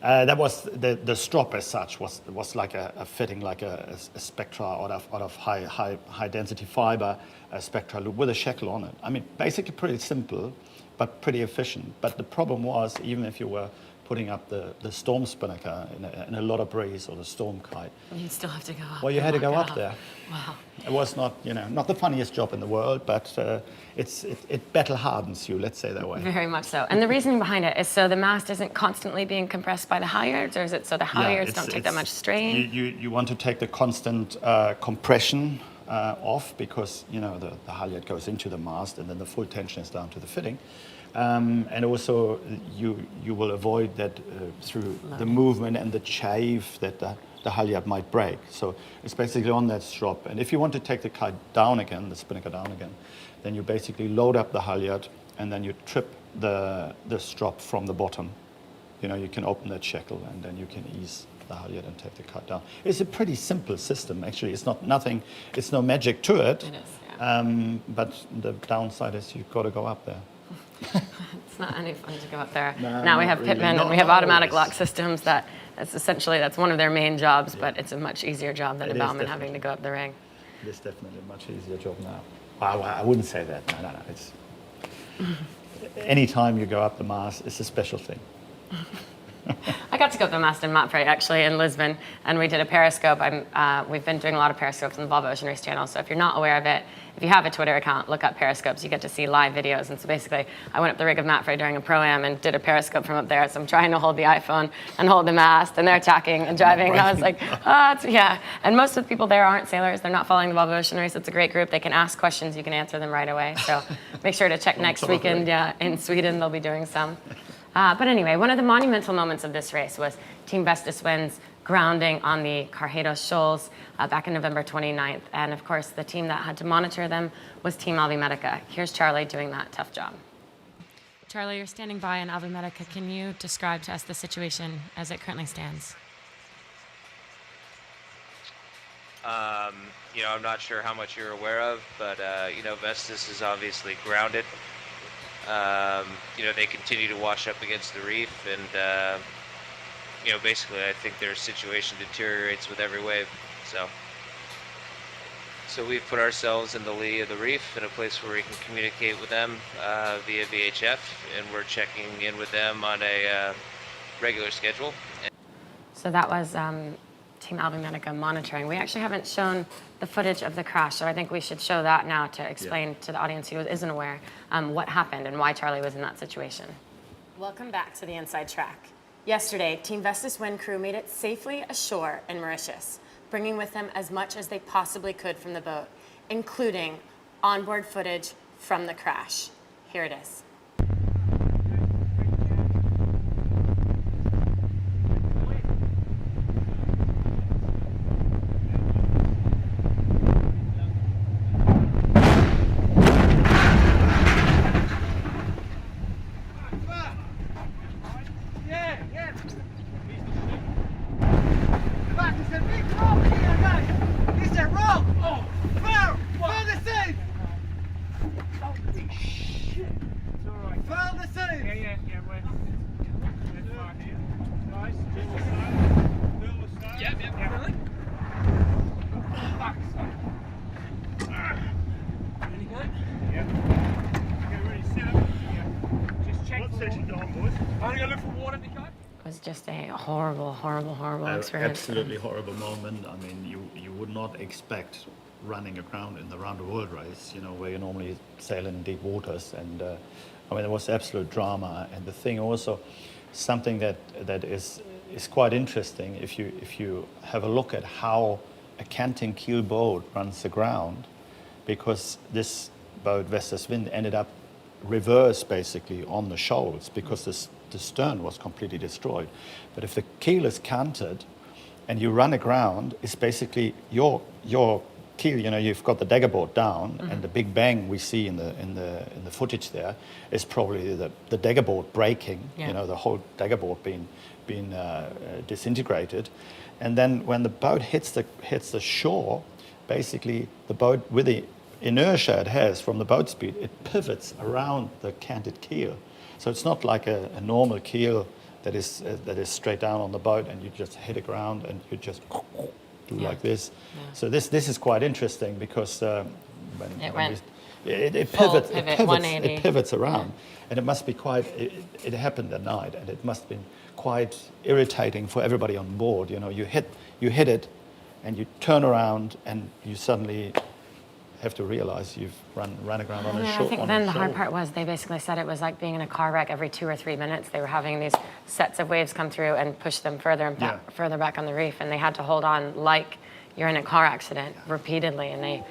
That was the strop as such was like a fitting, like a Spectra out of high density fiber, a Spectra loop with a shackle on it. I mean, basically pretty simple, but pretty efficient. But the problem was, even if you were putting up the storm spinnaker in a lot of breeze or the storm kite, you still have to go up. Well, you had to go up there. Wow. It was not, not the funniest job in the world, but it battle hardens you, let's say that way. Very much so. And the reasoning behind it is so the mast isn't constantly being compressed by the halyards, or is it so the halyards don't take that much strain? You want to take the constant compression off because, the halyard goes into the mast and then the full tension is down to the fitting. And also you will avoid that through the movement and the chafe that the halyard might break. So it's basically on that strop. And if you want to take the kite down again, the spinnaker down again, then you basically load up the halyard and then you trip the strop from the bottom. You can open that shackle and then you can ease the halyard and take the kite down. It's a pretty simple system, actually. It's no magic to it. It is, yeah. But the downside is you've got to go up there. It's not any fun to go up there. No, now we have really. pitmen and we have automatic lock systems. That's one of their main jobs, but it's a much easier job than a bowman having to go up the ring. It is definitely a much easier job now. I wouldn't say that. No. It's any time you go up the mast, it's a special thing. I got to go up the mast in Montfray, actually, in Lisbon, and we did a periscope. We've been doing a lot of periscopes on the Volvo Ocean Race channel, so if you're not aware of it, if you have a Twitter account, look up periscopes. You get to see live videos. And so basically, I went up the rig of Montfray during a pro-am and did a periscope from up there. So I'm trying to hold the iPhone and hold the mast, and they're tacking and driving. And I was like, yeah. And most of the people there aren't sailors. They're not following the Volvo Ocean Race. It's a great group. They can ask questions. You can answer them right away. So make sure to check next weekend. Yeah, in Sweden, they'll be doing some. But anyway, one of the monumental moments of this race was Team Vestas Wind's grounding on the Carreros Shoals back in November 29th. And of course, the team that had to monitor them was Team Alvimedica. Here's Charlie doing that tough job. Charlie, you're standing by in Alvimedica. Can you describe to us the situation as it currently stands? I'm not sure how much you're aware of, but, Vestas is obviously grounded. They continue to wash up against the reef, and basically I think their situation deteriorates with every wave. So we've put ourselves in the lee of the reef in a place where we can communicate with them via VHF, and we're checking in with them on a regular schedule. So that was Team Alvimedica monitoring. We actually haven't shown the footage of the crash, so I think we should show that now to explain to the audience who isn't aware what happened and why Charlie was in that situation. Welcome back to the Inside Track. Yesterday, Team Vestas Wind crew made it safely ashore in Mauritius, bringing with them as much as they possibly could from the boat, including onboard footage from the crash. Here it is. It was just a horrible experience. Absolutely horrible moment. I mean, you would not expect running aground in the round the world race, you know, where you normally sail in deep waters. And I mean, it was absolute drama. And the thing also, something that is quite interesting if you have a look at how a canting keel boat runs aground, because this boat, Vestas Wind, ended up reverse basically on the shoals because the stern was completely destroyed. But if the keel is canted and you run aground, it's basically your keel, you know, you've got the dagger board down, and the big bang we see in the footage there is probably the dagger board breaking, you know, the whole dagger board being disintegrated. And then when the boat hits the shore, basically the boat, with the inertia it has from the boat speed, it pivots around the canted keel. So it's not like a normal keel that is straight down on the boat and you just hit the ground and you just do like this. Yeah. So this is quite interesting because it pivots around, and it must be quite. It happened at night, and it must have been quite irritating for everybody on board. You know, you hit it, and you turn around, and you suddenly have to realize you've run aground on a shore. I think then the hard part was they basically said it was like being in a car wreck. Every 2 or 3 minutes they were having these sets of waves come through and push them further and further back on the reef, and they had to hold on like you're in a car accident repeatedly, and they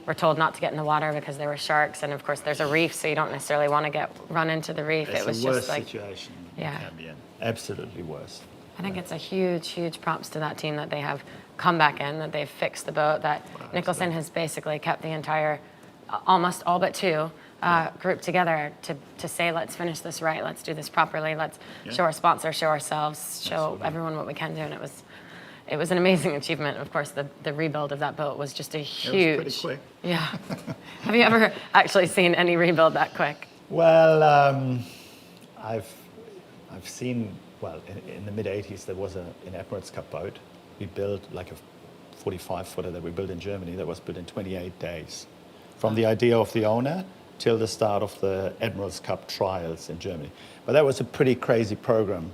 were told not to get in the water because there were sharks, and of course there's a reef, so you don't necessarily want to run into the reef. It's it was the worst just like situation you can be in. Absolutely worst. I think it's a huge props to that team that they have come back in, that they've fixed the boat, that Nicholson has basically kept the entire, almost all but two, group together to say, let's finish this right, let's do this properly, let's show our sponsor, show ourselves, show everyone what we can do, and it was an amazing achievement. Of course, the rebuild of that boat was just a huge. It was pretty quick. Yeah. Have you ever actually seen any rebuild that quick? Well, I've seen. Well, in the mid-'80s, there was an Emirates Cup boat. We built like a 45-footer that we built in Germany that was built in 28 days. From the idea of the owner till the start of the Emirates Cup trials in Germany. But that was a pretty crazy program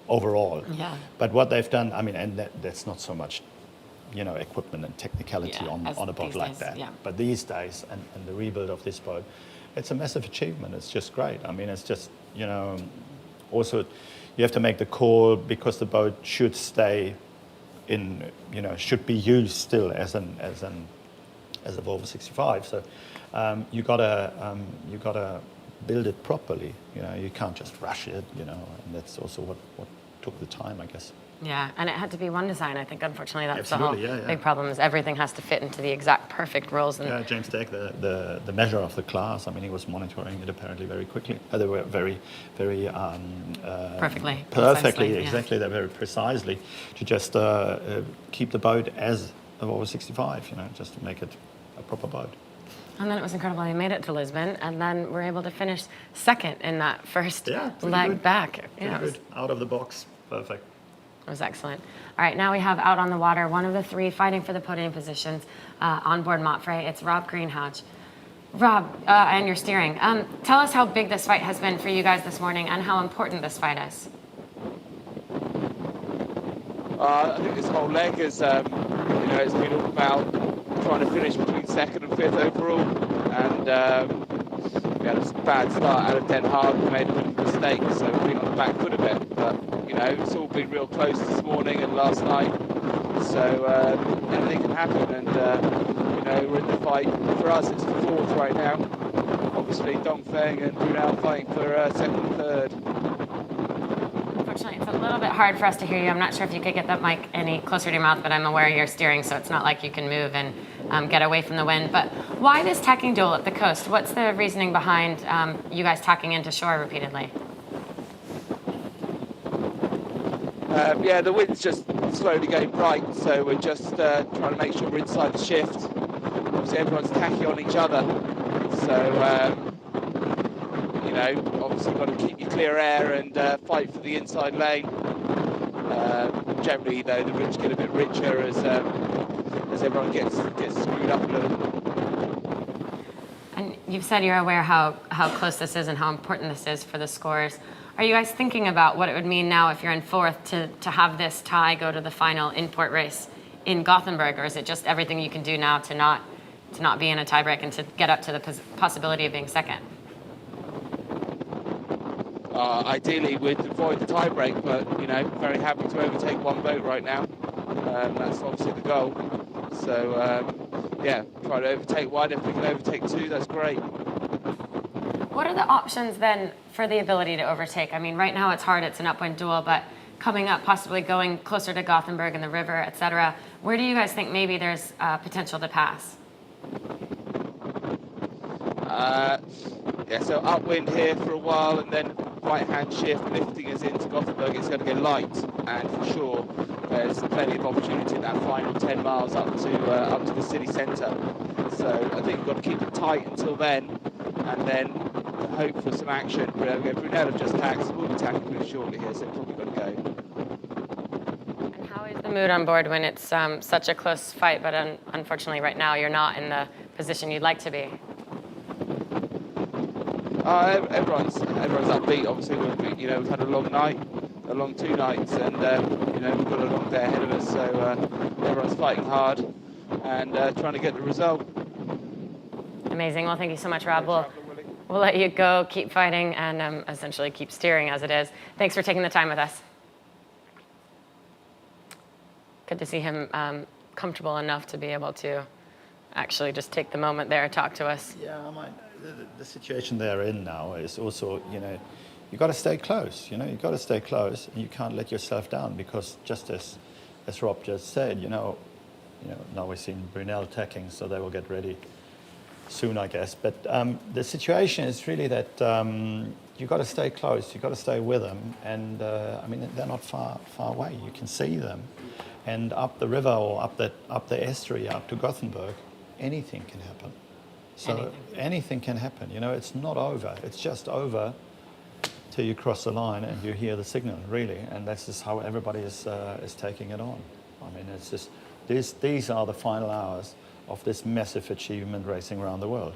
overall. Yeah. But what they've done, I mean, and that's not so much, you know, equipment and technicality on a boat like that. Yeah. But these days, and the rebuild of this boat, it's a massive achievement. It's just great. I mean, it's just, you know, also you have to make the call because the boat should stay in, you know, should be used still as a Volvo 65. So you gotta build it properly. You know, you can't just rush it. You know, and that's also what took the time, I guess. Yeah, and it had to be one design. I think, unfortunately, that's the whole big problem is everything has to fit into the exact perfect rules. And James Deck, the measure of the class, I mean, he was monitoring it apparently very quickly. They were very perfectly, exactly, they're very precisely to just keep the boat as a Volvo 65, you know, just to make it a proper boat. And then it was incredible. They made it to Lisbon, and then were able to finish second in that first leg back. Yeah, good. Out of the box, perfect. It was excellent. All right, now we have out on the water one of the three fighting for the podium positions on board Montfray. It's Rob Greenhatch. Rob, and your steering. Tell us how big this fight has been for you guys this morning and how important this fight is. I think this whole leg is, you know, it's been all about trying to finish between second and fifth overall, and we had a bad start out of Den Haag. We made a bit of mistakes, so we've been on the back foot a bit. But you know, it's all been real close this morning and last night, so anything can happen. And you know, we're in the fight. For us, it's for fourth right now. Obviously, Dongfeng and Brunel fighting for second and third. Unfortunately, it's a little bit hard for us to hear you. I'm not sure if you could get that mic any closer to your mouth, but I'm aware you're steering, so it's not like you can move and get away from the wind. But why this tacking duel at the coast? What's the reasoning behind you guys tacking into shore repeatedly? Yeah, the wind's just slowly going right, so we're just trying to make sure we're inside the shift. Obviously, everyone's tacking on each other, so you know, obviously got to keep your clear air and fight for the inside lane. Generally, though, the rich get a bit richer as everyone gets screwed up a little. And you've said you're aware how close this is and how important this is for the scores. Are you guys thinking about what it would mean now if you're in fourth to have this tie go to the final in-port race in Gothenburg, or is it just everything you can do now to not be in a tiebreak and to get up to the possibility of being second? Ideally, we'd avoid the tiebreak, but very happy to overtake one boat right now. That's obviously the goal. So try to overtake one. If we can overtake two, that's great. What are the options then for the ability to overtake? I mean, right now it's hard, it's an upwind duel, but coming up, possibly going closer to Gothenburg and the river, etc., where do you guys think maybe there's potential to pass? So upwind here for a while, and then right-hand shift lifting us into Gothenburg. It's going to get light, and for sure there's plenty of opportunity in that final 10 miles up to the city centre. So I think we've got to keep it tight until then, and then hope for some action. Brunel have just taxed, we'll be tacking pretty shortly here, so probably got to go. And how is the mood on board when it's such a close fight, but unfortunately right now you're not in the position you'd like to be? Everyone's upbeat. Obviously, we've had a long night, a long 2 nights, and we've got a long day ahead of us. So everyone's fighting hard and trying to get the result. Amazing. Well, thank you so much, Rob. We'll let you go, keep fighting, and essentially keep steering as it is. Thanks for taking the time with us. Good to see him comfortable enough to be able to actually just take the moment there and talk to us. Yeah, the situation they're in now is also, you've got to stay close. You've got to stay close, and you can't let yourself down, because just as Rob just said, now we've seen Brunel attacking, so they will get ready soon, I guess. But the situation is really that you've got to stay close. You've got to stay with them, and they're not far away. You can see them, and up the river or up the estuary, up to Gothenburg, anything can happen. So anything can happen. It's not over. It's just over till you cross the line and you hear the signal, really. And that's just how everybody is taking it on. It's just these are the final hours of this massive achievement racing around the world.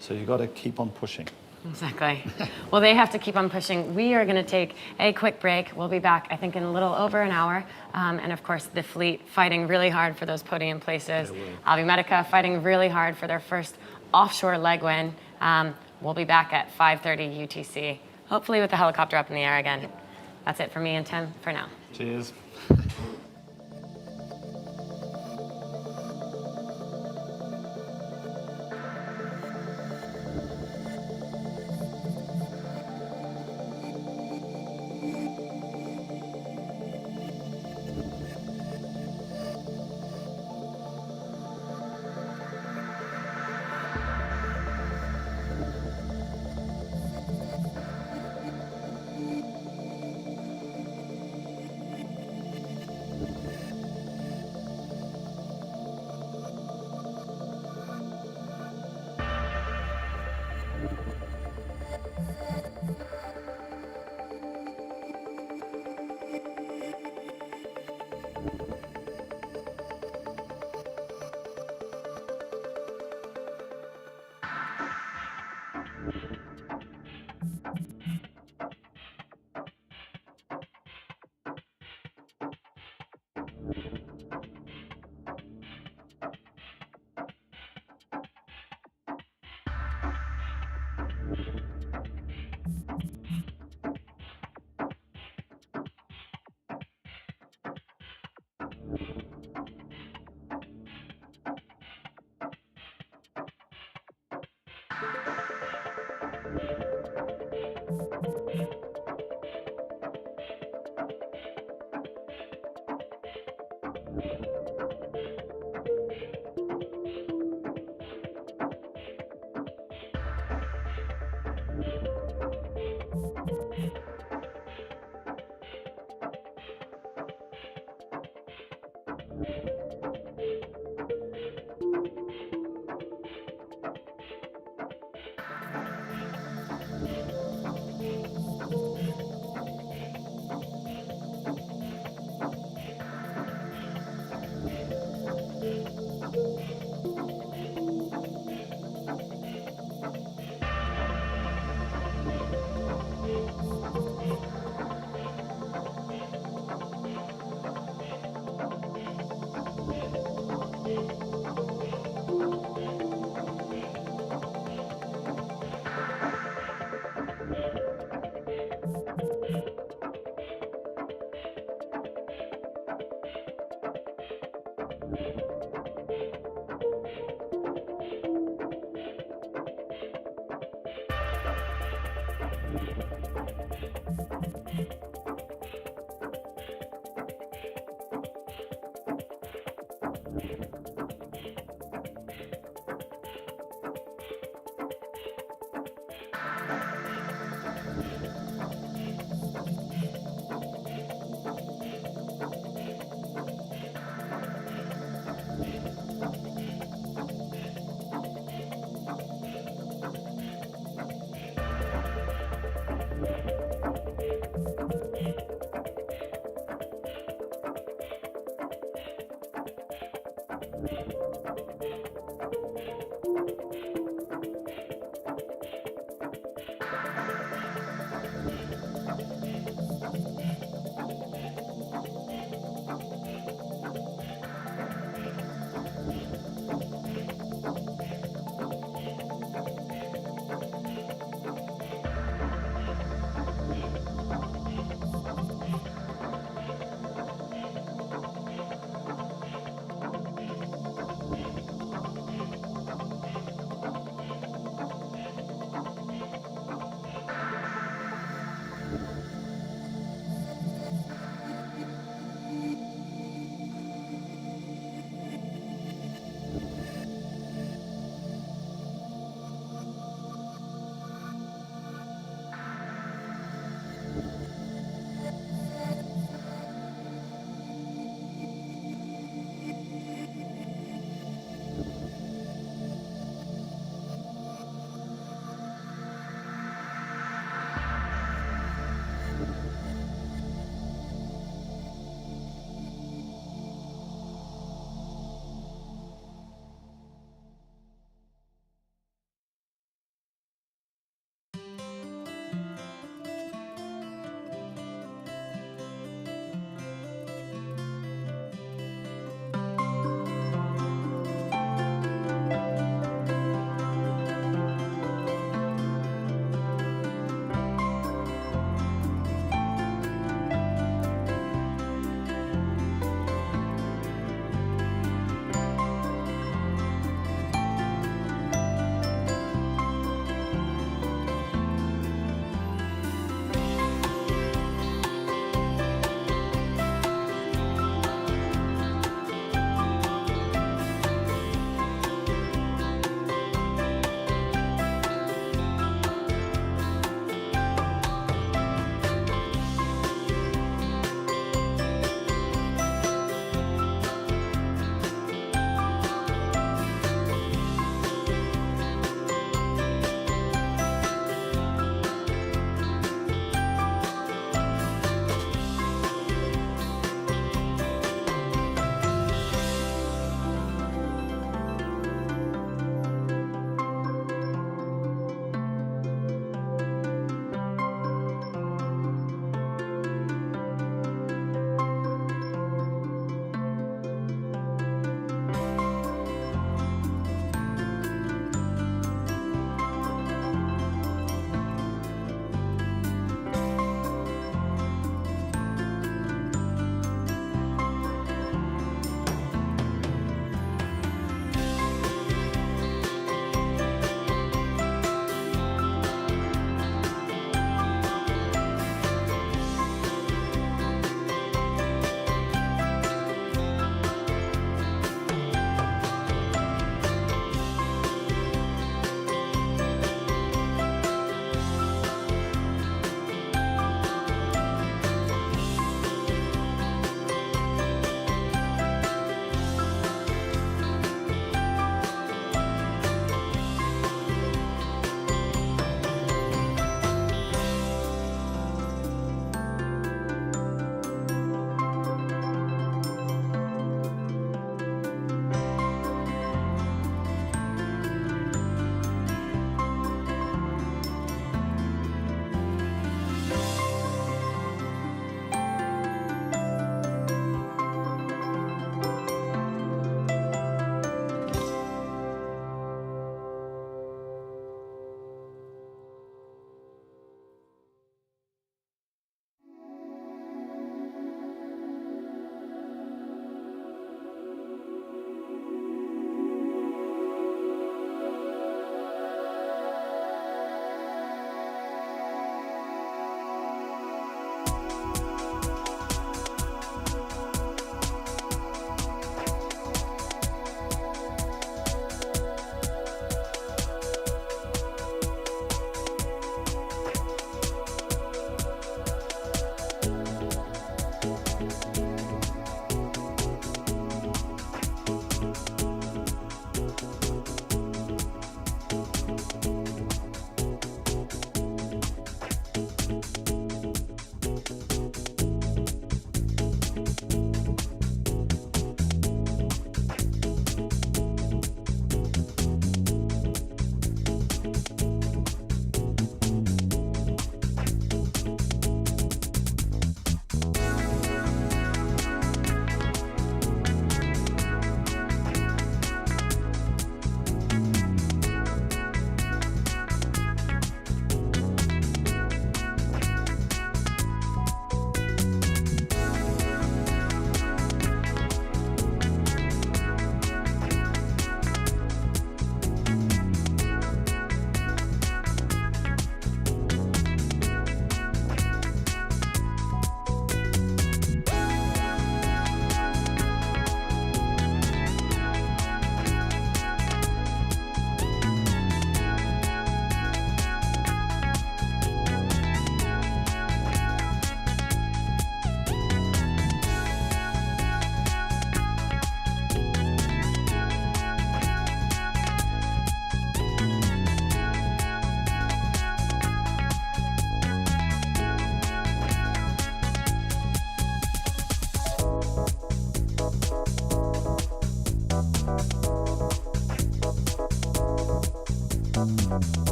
So you've got to keep on pushing. Exactly. Well, they have to keep on pushing. We are going to take a quick break. We'll be back, I think, in a little over an hour. And of course, the fleet fighting really hard for those podium places. Alvimedica fighting really hard for their first offshore leg win. We'll be back at 5:30 UTC, hopefully with the helicopter up in the air again. That's it for me and Tim for now. Cheers.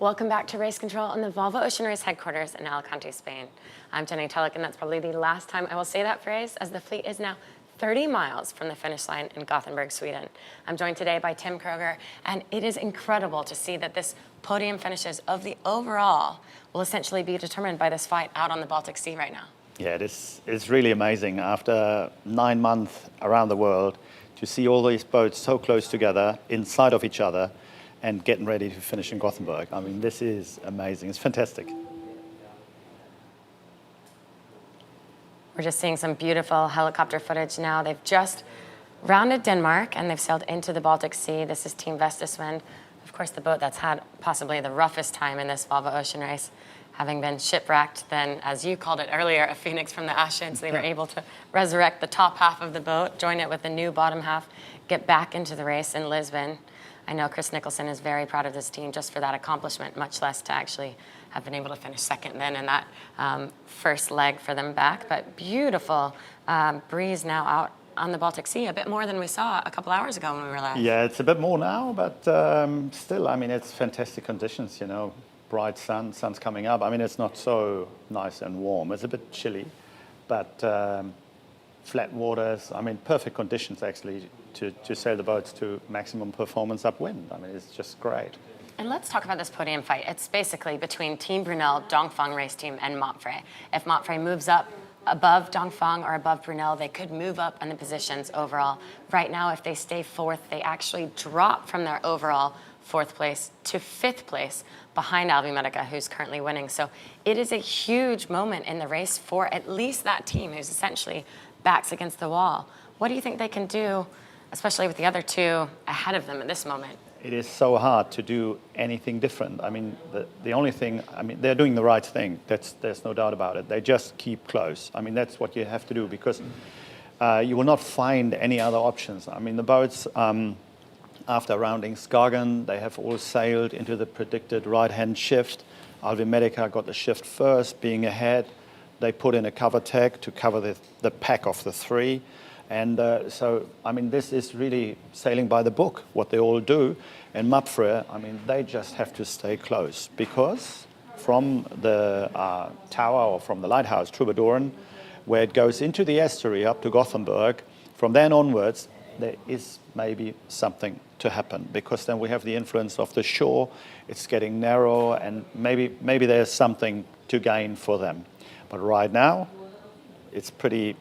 Welcome back to Race Control on the Volvo Ocean Race headquarters in Alicante, Spain. I'm Jenny Tulloch, and that's probably the last time I will say that phrase, as the fleet is now 30 miles from the finish line in Gothenburg, Sweden. I'm joined today by Tim Kroger, and it is incredible to see that this podium finishes of the overall will essentially be determined by this fight out on the Baltic Sea right now. Yeah, it's really amazing. After 9 months around the world, to see all these boats so close together, inside of each other, and getting ready to finish in Gothenburg. I mean, this is amazing. It's fantastic. We're just seeing some beautiful helicopter footage now. They've just rounded Denmark and they've sailed into the Baltic Sea. This is Team Vestas Wind. Of course, the boat that's had possibly the roughest time in this Volvo Ocean Race, having been shipwrecked, then, as you called it earlier, a phoenix from the ashes. They were able to resurrect the top half of the boat, join it with the new bottom half, get back into the race in Lisbon. I know Chris Nicholson is very proud of this team just for that accomplishment, much less to actually have been able to finish second then in that first leg for them back. But beautiful breeze now out on the Baltic Sea, a bit more than we saw a couple hours ago when we were last. Yeah, it's a bit more now, but still, I mean, it's fantastic conditions, you know. Bright sun's coming up. I mean, it's not so nice and warm. It's a bit chilly, but flat waters. I mean, perfect conditions actually to sail the boats to maximum performance upwind. I mean, it's just great. And let's talk about this podium fight. It's basically between Team Brunel, Dongfang race team, and Montfray. If Montfray moves up above Dongfang or above Brunel, they could move up in the positions overall. Right now, if they stay fourth, they actually drop from their overall fourth place to fifth place behind Albi Medica, who's currently winning. So it is a huge moment in the race for at least that team, who's essentially backs against the wall. What do you think they can do, especially with the other two ahead of them at this moment? It is so hard to do anything different. I mean, the only thing, I mean, they're doing the right thing. There's no doubt about it. They just keep close. I mean, that's what you have to do, because you will not find any other options. I mean, the boats, after rounding Skagen, they have all sailed into the predicted right-hand shift. Albi Medica got the shift first, being ahead. They put in a cover tag to cover the pack of the three. And so, I mean, this is really sailing by the book, what they all do. And Montfray, I mean, they just have to stay close, because from the tower or from the lighthouse, Troubadour, where it goes into the estuary up to Gothenburg, from then onwards, there is maybe something to happen, because then we have the influence of the shore. It's getting narrow, and maybe there's something to gain for them. But right now, it's pretty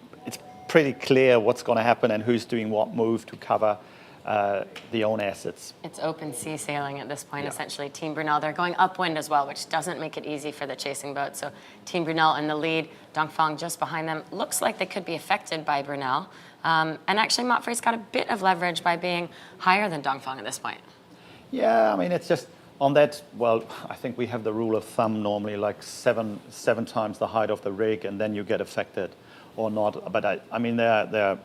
clear what's going to happen and who's doing what move to cover the own assets. It's open sea sailing at this point, essentially. Team Brunel, they're going upwind as well, which doesn't make it easy for the chasing boat. So Team Brunel in the lead, Dongfang just behind them. Looks like they could be affected by Brunel. And actually, Montfray's got a bit of leverage by being higher than Dongfang at this point. Yeah, I mean, it's just on that, well, I think we have the rule of thumb normally, like seven times the height of the rig, and then you get affected or not. But I mean, they're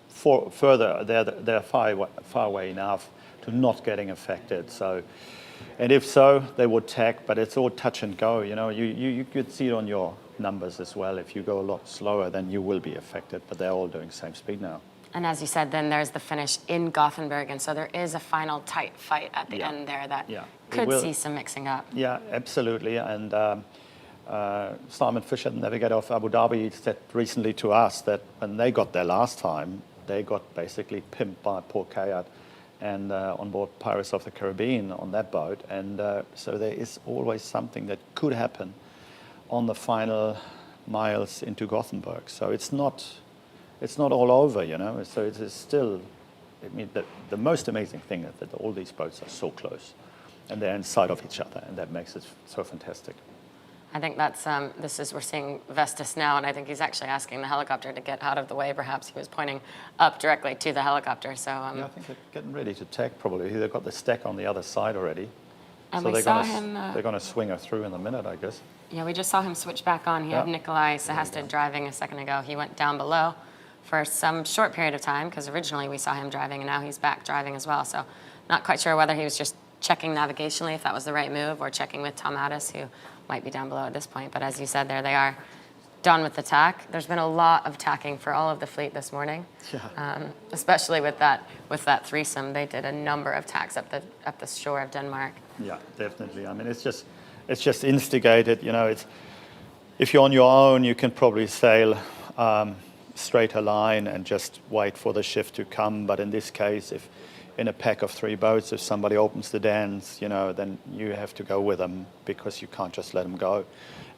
further. They're far away enough to not getting affected. So, and if so, they would tag. But it's all touch and go. You know, you could see it on your numbers as well. If you go a lot slower, then you will be affected. But they're all doing the same speed now. And as you said, then there's the finish in Gothenburg, and so there is a final tight fight at the end there that could see some mixing up. Yeah, absolutely. And Simon Fisher, the navigator of Abu Dhabi, said recently to us that when they got there last time, they got basically pimped by Port Kayat and on board Pirates of the Caribbean on that boat. And so there is always something that could happen on the final miles into Gothenburg. So it's not all over, you know. So it is still, I mean, the most amazing thing is that all these boats are so close and they're inside of each other, and that makes it so fantastic. I think that's, we're seeing Vestas now, and I think he's actually asking the helicopter to get out of the way. Perhaps he was pointing up directly to the helicopter. So yeah, I think they're getting ready to tag probably. They've got the stack on the other side already. And so we saw him. They're going to swing her through in a minute, I guess. Yeah, we just saw him switch back on. He had Nikolai Sehested driving a second ago. He went down below for some short period of time, because originally we saw him driving, and now he's back driving as well. So not quite sure whether he was just checking navigationally if that was the right move, or checking with Tom Addis, who might be down below at this point. But as you said, there they are, done with the tack. There's been a lot of tacking for all of the fleet this morning, especially with that threesome. They did a number of tacks up the shore of Denmark. Yeah, definitely. I mean, it's just instigated. You know, if you're on your own, you can probably sail straighter line and just wait for the shift to come. But in this case, if in a pack of 3 boats, if somebody opens the dance, you know, then you have to go with them, because you can't just let them go.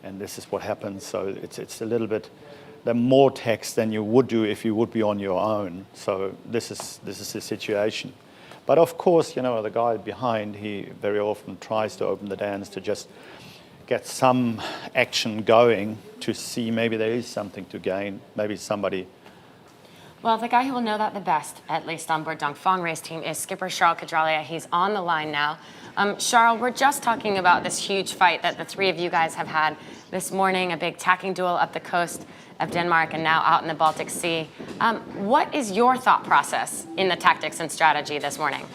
And this is what happens. So it's a little bit, there are more tacks than you would do if you would be on your own. So this is the situation. But of course, you know, the guy behind, he very often tries to open the dance to just get some action going, to see maybe there is something to gain, maybe somebody. Well, the guy who will know that the best, at least on board Dongfang race team, is skipper Charles Cadralia. He's on the line now. Charles, we're just talking about this huge fight that the 3 of you guys have had this morning, a big tacking duel up the coast of Denmark and now out in the Baltic Sea. What is your thought process in the tactics and strategy this morning?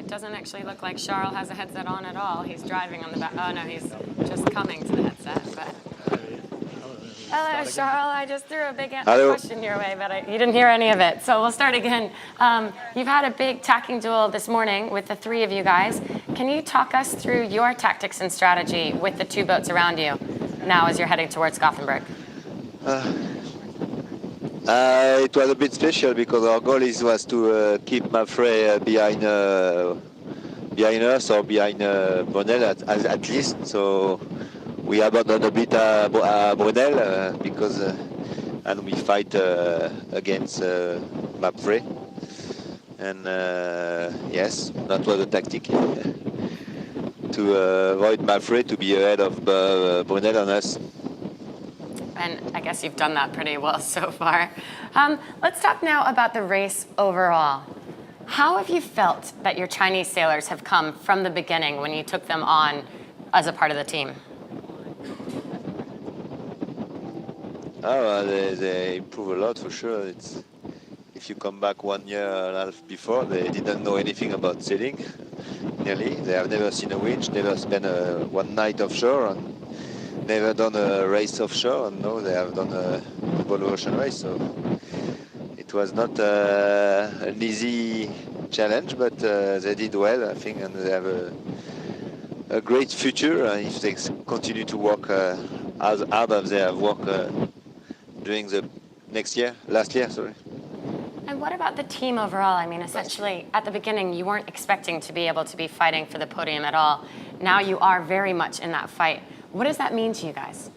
Doesn't actually look like Charles has a headset on at all. He's driving on the back. Oh no, he's just coming to the headset. But hello, Charles. I just threw a big question your way, but you didn't hear any of it. So we'll start again. You've had a big tacking duel this morning with the 3 of you guys. Can you talk us through your tactics and strategy with the 2 boats around you now as you're heading towards Gothenburg? It was a bit special because our goal was to keep Mafre behind us or behind Brunel at least. So we abandoned a bit Brunel because and we fight against Mafre. And yes, that was the tactic to avoid Mafre to be ahead of Brunel and us. And I guess you've done that pretty well so far. Let's talk now about the race overall. How have you felt that your Chinese sailors have come from the beginning when you took them on as a part of the team? Oh, they improve a lot for sure. If you come back 1 year and a half before, they didn't know anything about sailing, nearly. They have never seen a winch, never spent one night offshore, and never done a race offshore, and now they have done a Volvo Ocean Race. So it was not an easy challenge, but they did well, I think, and they have a great future if they continue to work as hard as they have worked during the last year. And what about the team overall? I mean, essentially, at the beginning, you weren't expecting to be able to be fighting for the podium at all. Now you are very much in that fight. What does that mean to you guys?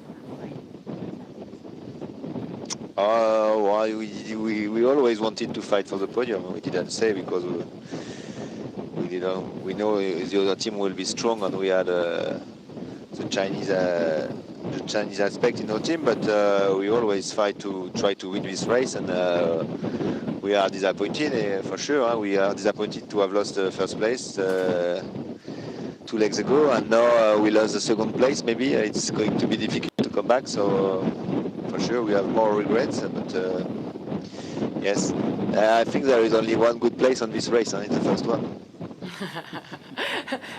Well, we always wanted to fight for the podium. We didn't say because we know the other team will be strong, and we had the Chinese aspect in our team. But we always fight to try to win this race, and we are disappointed for sure. We are disappointed to have lost first place 2 legs ago, and now we lost the second place. Maybe it's going to be difficult to come back. So for sure we have more regrets. But yes, I think there is only one good place on this race, and it's the first one.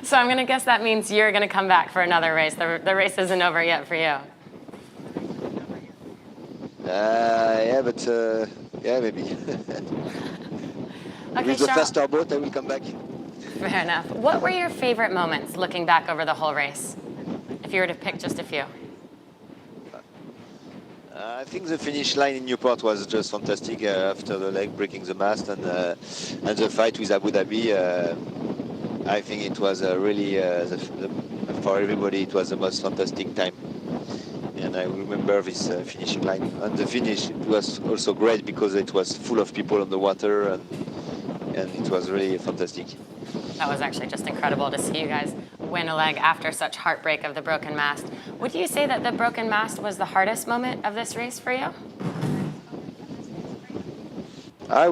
So I'm going to guess that means you're going to come back for another race. The race isn't over yet for you. Yeah, but yeah, maybe. Okay, With the Charles. faster boat, I will come back. Fair enough. What were your favorite moments looking back over the whole race? If you were to pick just a few. I think the finish line in Newport was just fantastic after the leg breaking the mast, and the fight with Abu Dhabi. I think it was really for everybody. It was the most fantastic time, and I remember this finishing line. And the finish, it was also great because it was full of people on the water, and it was really fantastic. That was actually just incredible to see you guys win a leg after such heartbreak of the broken mast. Would you say that the broken mast was the hardest moment of this race for you? I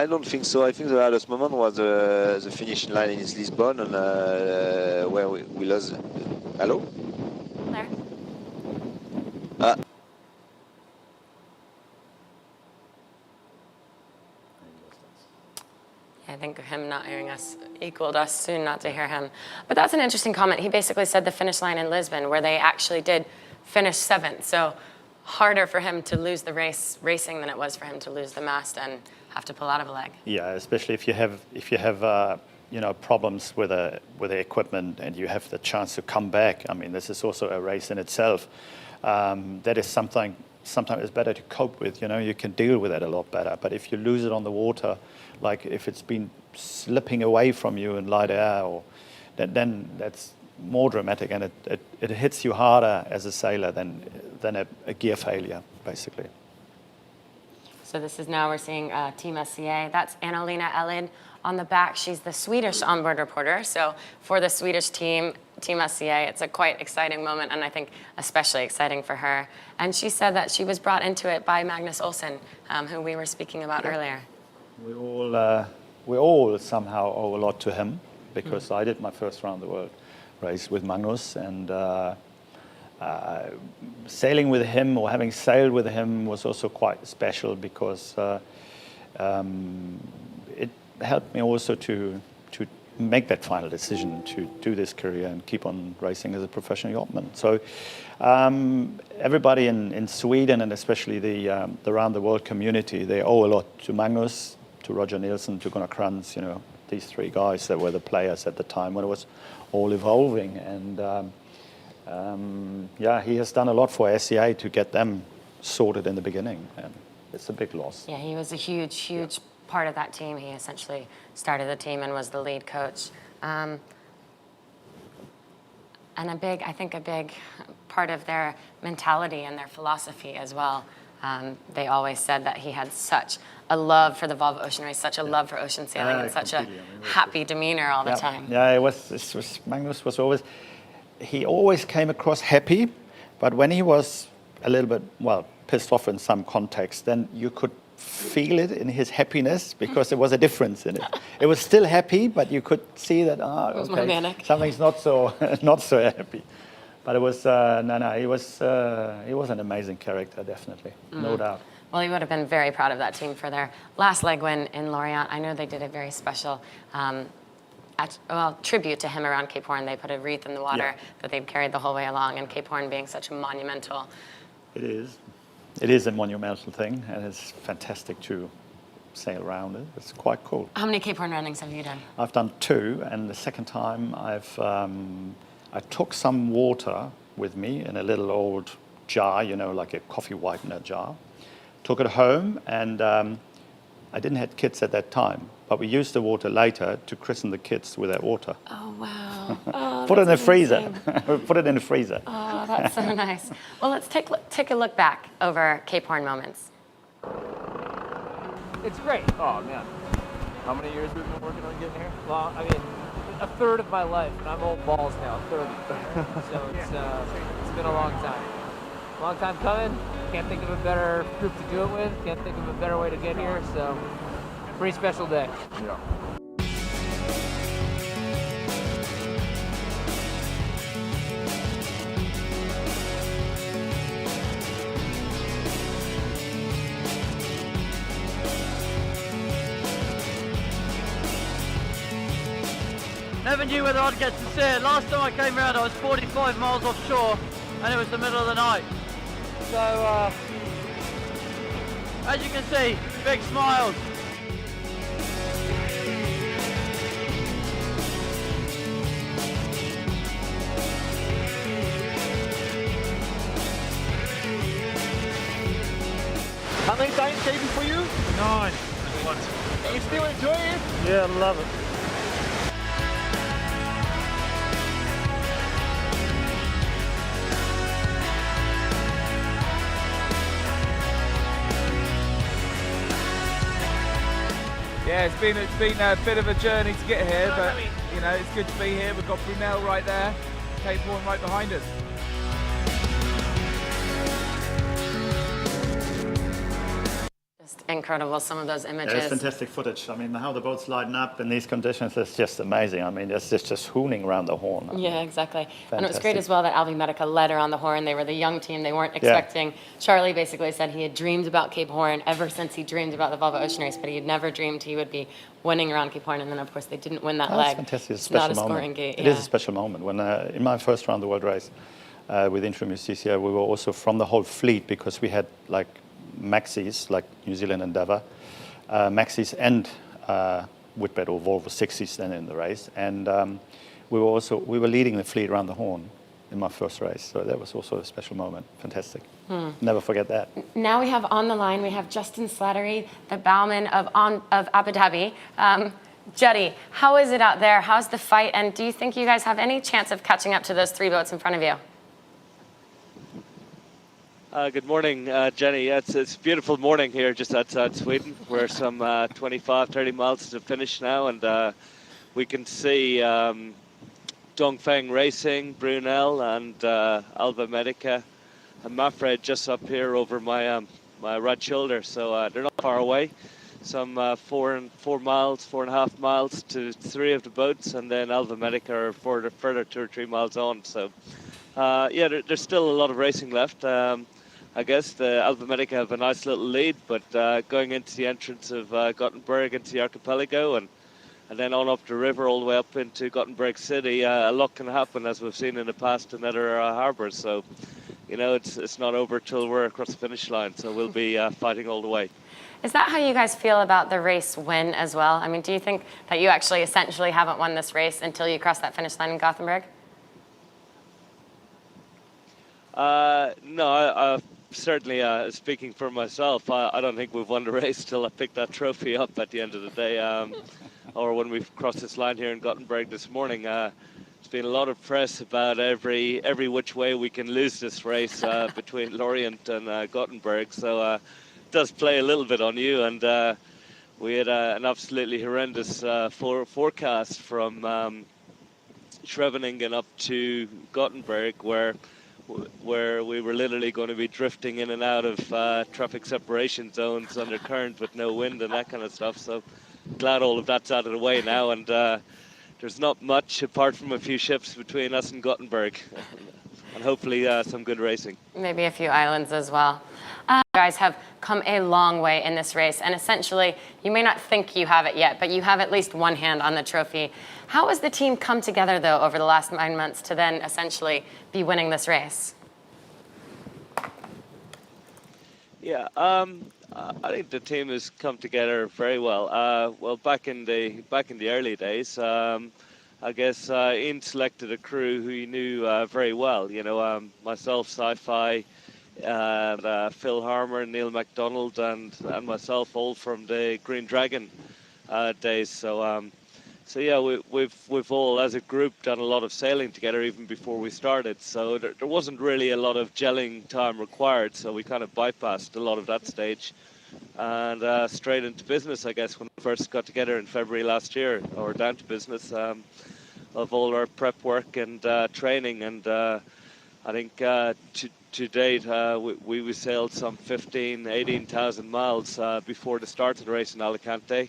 don't think so. I think the hardest moment was the finishing line in Lisbon, and where we lost. Hello? There. I think him not hearing us equaled us soon not to hear him. But that's an interesting comment. He basically said the finish line in Lisbon, where they actually did finish 7th. So harder for him to lose the race racing than it was for him to lose the mast and have to pull out of a leg. Yeah, especially if you have you know, problems with the equipment and you have the chance to come back. I mean, this is also a race in itself. That is something sometimes it's better to cope with. You know, you can deal with it a lot better. But if you lose it on the water, like if it's been slipping away from you in light air, or then that's more dramatic, and it hits you harder as a sailor than a gear failure, basically. So this is now we're seeing Team SCA. That's Anna-Lena Elid on the back. She's the Swedish onboard reporter. So for the Swedish team, Team SCA, it's a quite exciting moment, and I think especially exciting for her. And she said that she was brought into it by Magnus Olsson, who we were speaking about earlier. We all somehow owe a lot to him, because I did my first round the world race with Magnus, and sailing with him, or having sailed with him, was also quite special, because it helped me also to make that final decision to do this career and keep on racing as a professional yachtman. So everybody in Sweden, and especially the around the world community, they owe a lot to Magnus, to Roger Nielsen, to Gunnar Krantz, you know, these 3 guys that were the players at the time when it was all evolving. And yeah, he has done a lot for SCA to get them sorted in the beginning, and it's a big loss. Yeah, he was a huge part of that team. He essentially started the team and was the lead coach. And I think a big part of their mentality and their philosophy as well. They always said that he had such a love for the Volvo Ocean Race, such a love for ocean sailing, and such a happy demeanor all the time. Yeah, Magnus was always, he always came across happy, but when he was a little bit, well, pissed off in some context, then you could feel it in his happiness, because there was a difference in it. It was still happy, but you could see that, okay, something's not so happy. But it was he was an amazing character, definitely, no doubt. Well, he would have been very proud of that team for their last leg win in Lorient. I know they did a very special tribute to him around Cape Horn. They put a wreath in the water that they've carried the whole way along, and Cape Horn being such a monumental. It is. It is a monumental thing, and it's fantastic to sail around it. It's quite cool. How many Cape Horn runnings have you done? I've done 2, and the second time I took some water with me in a little old jar, you know, like a coffee whitener jar. Took it home, and I didn't have kids at that time, but we used the water later to christen the kids with that water. Oh, wow. Oh, Put it in the freezer. Put it in the freezer. Oh, that's so nice. Well, let's take a look back over Cape Horn moments. It's great. Oh, man. How many years we've been working on getting here? Well, I mean, a third of my life, and I'm old balls now, a third of it. So it's been a long time. Long time coming. Can't think of a better group to do it with. Can't think of a better way to get here. So, pretty special day. Yeah. Never knew whether I'd get to see it. Last time I came around I was 45 miles offshore and it was the middle of the night. So as you can see, big smiles. How many times came for you? 9. And you still enjoy it? Yeah, I love it. Yeah, it's been a bit of a journey to get here, but you know it's good to be here. We've got Brunel right there, Cape Horn right behind us. Just incredible, some of those images. Yeah, it's fantastic footage. I mean, how the boat's lighting up in these conditions is just amazing. I mean, it's just hooning around the horn. Yeah, exactly. Fantastic. And it was great as well that Albi Medica led her on the horn. They were the young team. They weren't expecting. Charlie basically said he had dreamed about Cape Horn ever since he dreamed about the Volvo Ocean Race, but he had never dreamed he would be winning around Cape Horn. And then, of course, they didn't win that leg. That's fantastic. It's a not a special scoring moment. gate. It is a special moment. When in my first round of the world race with Interim UCCA, we were also from the whole fleet because we had like maxis, like New Zealand Endeavour, maxis and Whitbread or Volvo 60s then in the race. And we were leading the fleet around the horn in my first race. So that was also a special moment. Fantastic. Never forget that. Now we have on the line, we have Justin Slattery, the bowman of Abu Dhabi. Juddy, how is it out there? How's the fight? And do you think you guys have any chance of catching up to those 3 boats in front of you? Good morning, Jenny. Yeah, it's a beautiful morning here just outside Sweden. We're some 25, 30 miles to finish now, and we can see Dongfeng Racing, Brunel, and Alba Medica, and Mafred just up here over my my right shoulder. So they're not far away. Some 4.5 miles to 3 of the boats, and then Alba Medica are further 2 or 3 miles on. So yeah, there's still a lot of racing left. I guess the Alba Medica have a nice little lead, but going into the entrance of Gothenburg into the archipelago and then on up the river all the way up into Gothenburg city, a lot can happen as we've seen in the past in other harbours. So, you know, it's not over till we're across the finish line. So we'll be fighting all the way. Is that how you guys feel about the race win as well? I mean, do you think that you actually essentially haven't won this race until you cross that finish line in Gothenburg? No, certainly speaking for myself, I don't think we've won the race till I pick that trophy up at the end of the day, or when we've crossed this line here in Gothenburg this morning. There's been a lot of press about every which way we can lose this race between Lorient and Gothenburg, so it does play a little bit on you. And we had an absolutely horrendous forecast from Scheveningen up to Gothenburg, where we were literally going to be drifting in and out of traffic separation zones under current with no wind and that kind of stuff. So glad all of that's out of the way now, and there's not much apart from a few ships between us and Gothenburg, and hopefully some good racing. Maybe a few islands as well. You guys have come a long way in this race, and essentially, you may not think you have it yet, but you have at least one hand on the trophy. How has the team come together, though, over the last 9 months to then essentially be winning this race? Yeah, I think the team has come together very well. Well, back in the early days, I guess Ian selected a crew who he knew very well. You know, myself, Sci-Fi, and Phil Harmer, Neil MacDonald, and myself, all from the Green Dragon days. So yeah, we've all as a group done a lot of sailing together even before we started. So there wasn't really a lot of gelling time required. So we kind of bypassed a lot of that stage and straight into business, I guess, when we first got together in February last year, or down to business of all our prep work and training. And I think to date, we sailed some 18,000 miles before the start of the race in Alicante.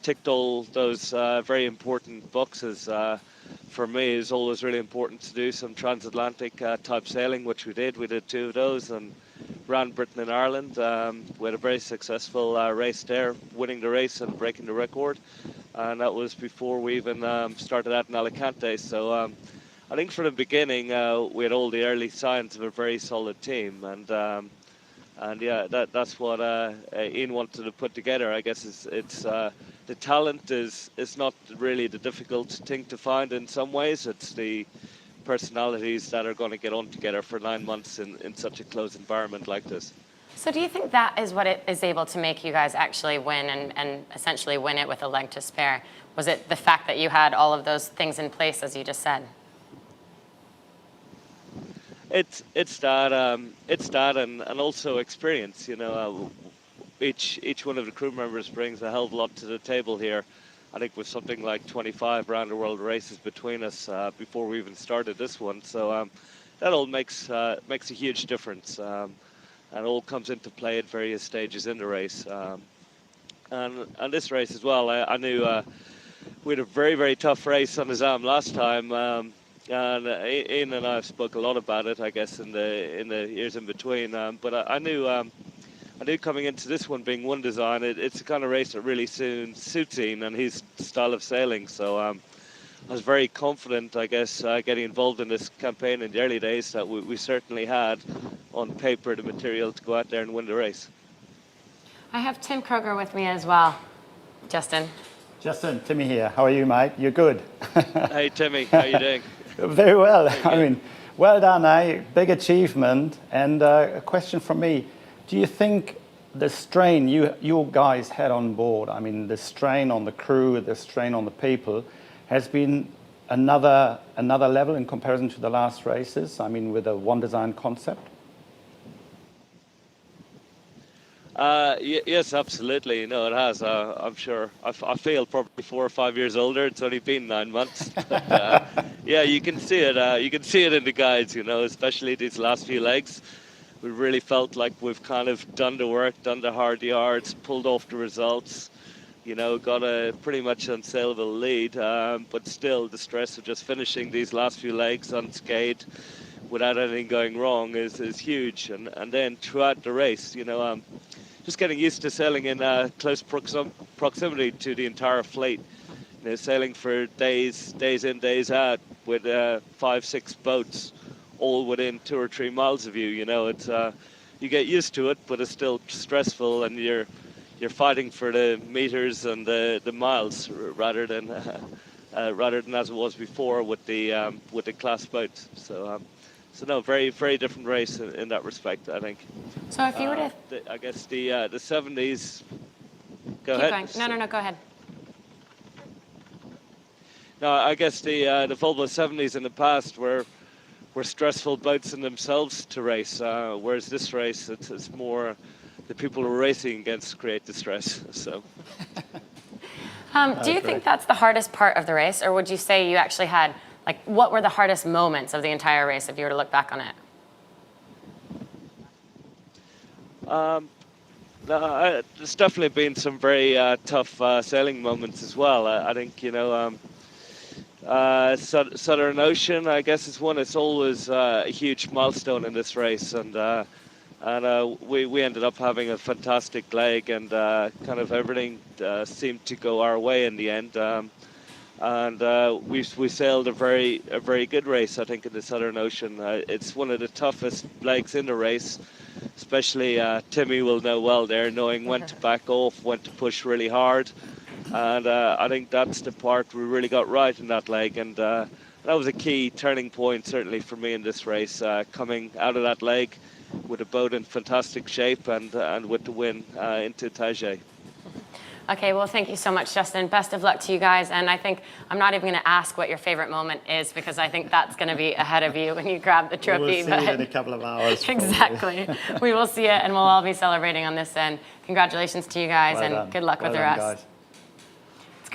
Ticked all those very important boxes. For me, it's always really important to do some transatlantic type sailing, which we did. We did 2 of those and ran Britain and Ireland. We had a very successful race there, winning the race and breaking the record. And that was before we even started out in Alicante. So I think from the beginning, we had all the early signs of a very solid team. And yeah, that's what Ian wanted to put together. I guess it's the talent is not really the difficult thing to find in some ways. It's the personalities that are going to get on together for 9 months in such a close environment like this. So do you think that is what it is able to make you guys actually win and essentially win it with a leg to spare? Was it the fact that you had all of those things in place, as you just said? It's that and also experience. You know, each one of the crew members brings a hell of a lot to the table here. I think with something like 25 round the world races between us before we even started this one, so that all makes a huge difference, and all comes into play at various stages in the race. And this race as well, I knew we had a very tough race on the Zam last time. And Ian and I have spoke a lot about it, I guess, in the years in between. But I knew coming into this one being one design, it's the kind of race that really soon suits Ian and his style of sailing. So I was very confident, I guess, getting involved in this campaign in the early days that we certainly had on paper the material to go out there and win the race. I have Tim Kroger with me as well. Justin. Justin, Timmy here. How are you, mate? You're good. Hey, Timmy. How are you doing? Very well. I mean, well done, eh? Big achievement. And a question from me. Do you think the strain you guys had on board, I mean, the strain on the crew, the strain on the people, has been another level in comparison to the last races? I mean, with a one design concept? Yes, absolutely. No, it has. I'm sure. I feel probably 4 or 5 years older. It's only been 9 months. But, yeah, you can see it. You can see it in the guides, you know, especially these last few legs. We really felt like we've kind of done the work, done the hard yards, pulled off the results, you know, got a pretty much unsaleable lead. But still, the stress of just finishing these last few legs unscathed without anything going wrong is huge. And then throughout the race, you know, just getting used to sailing in close proximity to the entire fleet. You know, sailing for days in, days out with 5-6 boats, all within 2 or 3 miles of you. You know, it's you get used to it, but it's still stressful, and you're fighting for the meters and the miles rather than as it was before with the class boats. So no, very different race in that respect, I think. So if you were to, I guess the 70s. Go keep ahead. going. No, go ahead. No, I guess the Volvo 70s in the past were stressful boats in themselves to race, whereas this race it's more the people who are racing against create the stress. So. Do you think that's the hardest part of the race, or would you say you actually had? Like, what were the hardest moments of the entire race if you were to look back on it? No, there's definitely been some very tough sailing moments as well. I think, you know, Southern Ocean, I guess, is one. It's always a huge milestone in this race, and we ended up having a fantastic leg, and kind of everything seemed to go our way in the end. And we sailed a very good race, I think, in the Southern Ocean. It's one of the toughest legs in the race, especially Timmy will know well there, knowing when to back off, when to push really hard. And I think that's the part we really got right in that leg. And that was a key turning point, certainly, for me in this race, coming out of that leg with the boat in fantastic shape and with the win into Taizé. Okay, well, thank you so much, Justin. Best of luck to you guys. And I think I'm not even going to ask what your favorite moment is, because I think that's going to be ahead of you when you grab the trophy. We'll see it in a couple of hours. Exactly. We will see it, and we'll all be celebrating on this end. Congratulations to you guys, and good luck with the rest. Guys.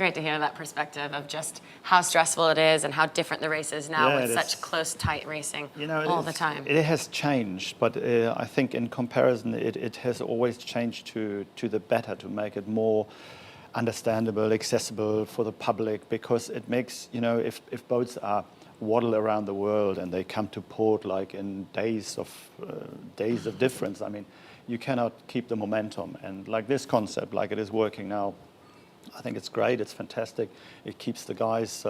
great to hear that perspective of just how stressful it is and how different the race is now with such close, tight racing all the time. It has changed, but I think in comparison, it has always changed to the better, to make it more understandable, accessible for the public, because it makes, if boats are waddle around the world and they come to port like in days of difference, I mean, you cannot keep the momentum. And like this concept, like it is working now, I think it's great. It's fantastic. It keeps the guys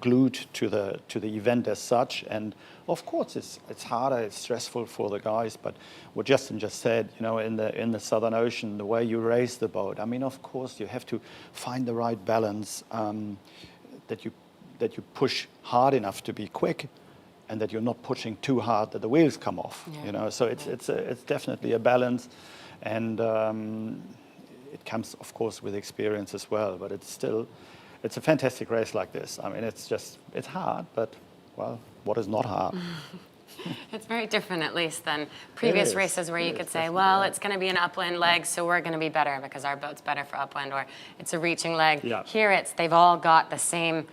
glued to the event as such. And of course, it's harder. It's stressful for the guys. But what Justin just said, in the Southern Ocean, the way you race the boat. I mean, of course, you have to find the right balance that you push hard enough to be quick, and that you're not pushing too hard that the wheels come off. So it's definitely a balance, and it comes, of course, with experience as well. But it's a fantastic race like this. I mean, it's hard, but well, what is not hard? It's very different, at least, than previous races where you could say, well, it's going to be an upwind leg, so we're going to be better because our boat's better for upwind, or it's a reaching leg. Here, they've all got the same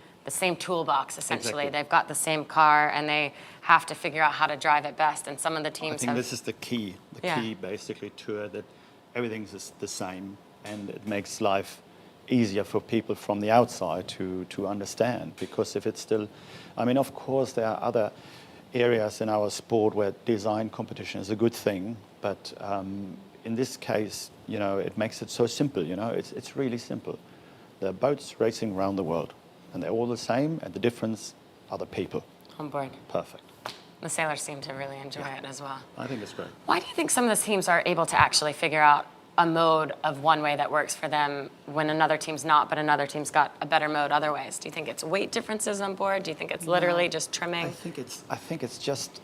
toolbox, essentially. Exactly. They've got the same car, and they have to figure out how to drive it best. And some of the teams I think this is the key basically to it, that everything's the same, and it makes life easier for people from the outside to understand. Because if it's still, I mean, of course, there are other areas in our sport where design competition is a good thing, but in this case, it makes it so simple. It's really simple. There are boats racing around the world, and they're all the same, and the difference are the people. On board. Perfect. The sailors seem to really enjoy it as well. I think it's great. Why do you think some of the teams are able to actually figure out a mode of one way that works for them when another team's not, but another team's got a better mode other ways? Do you think it's weight differences on board? Do you think it's literally just trimming? I think it's just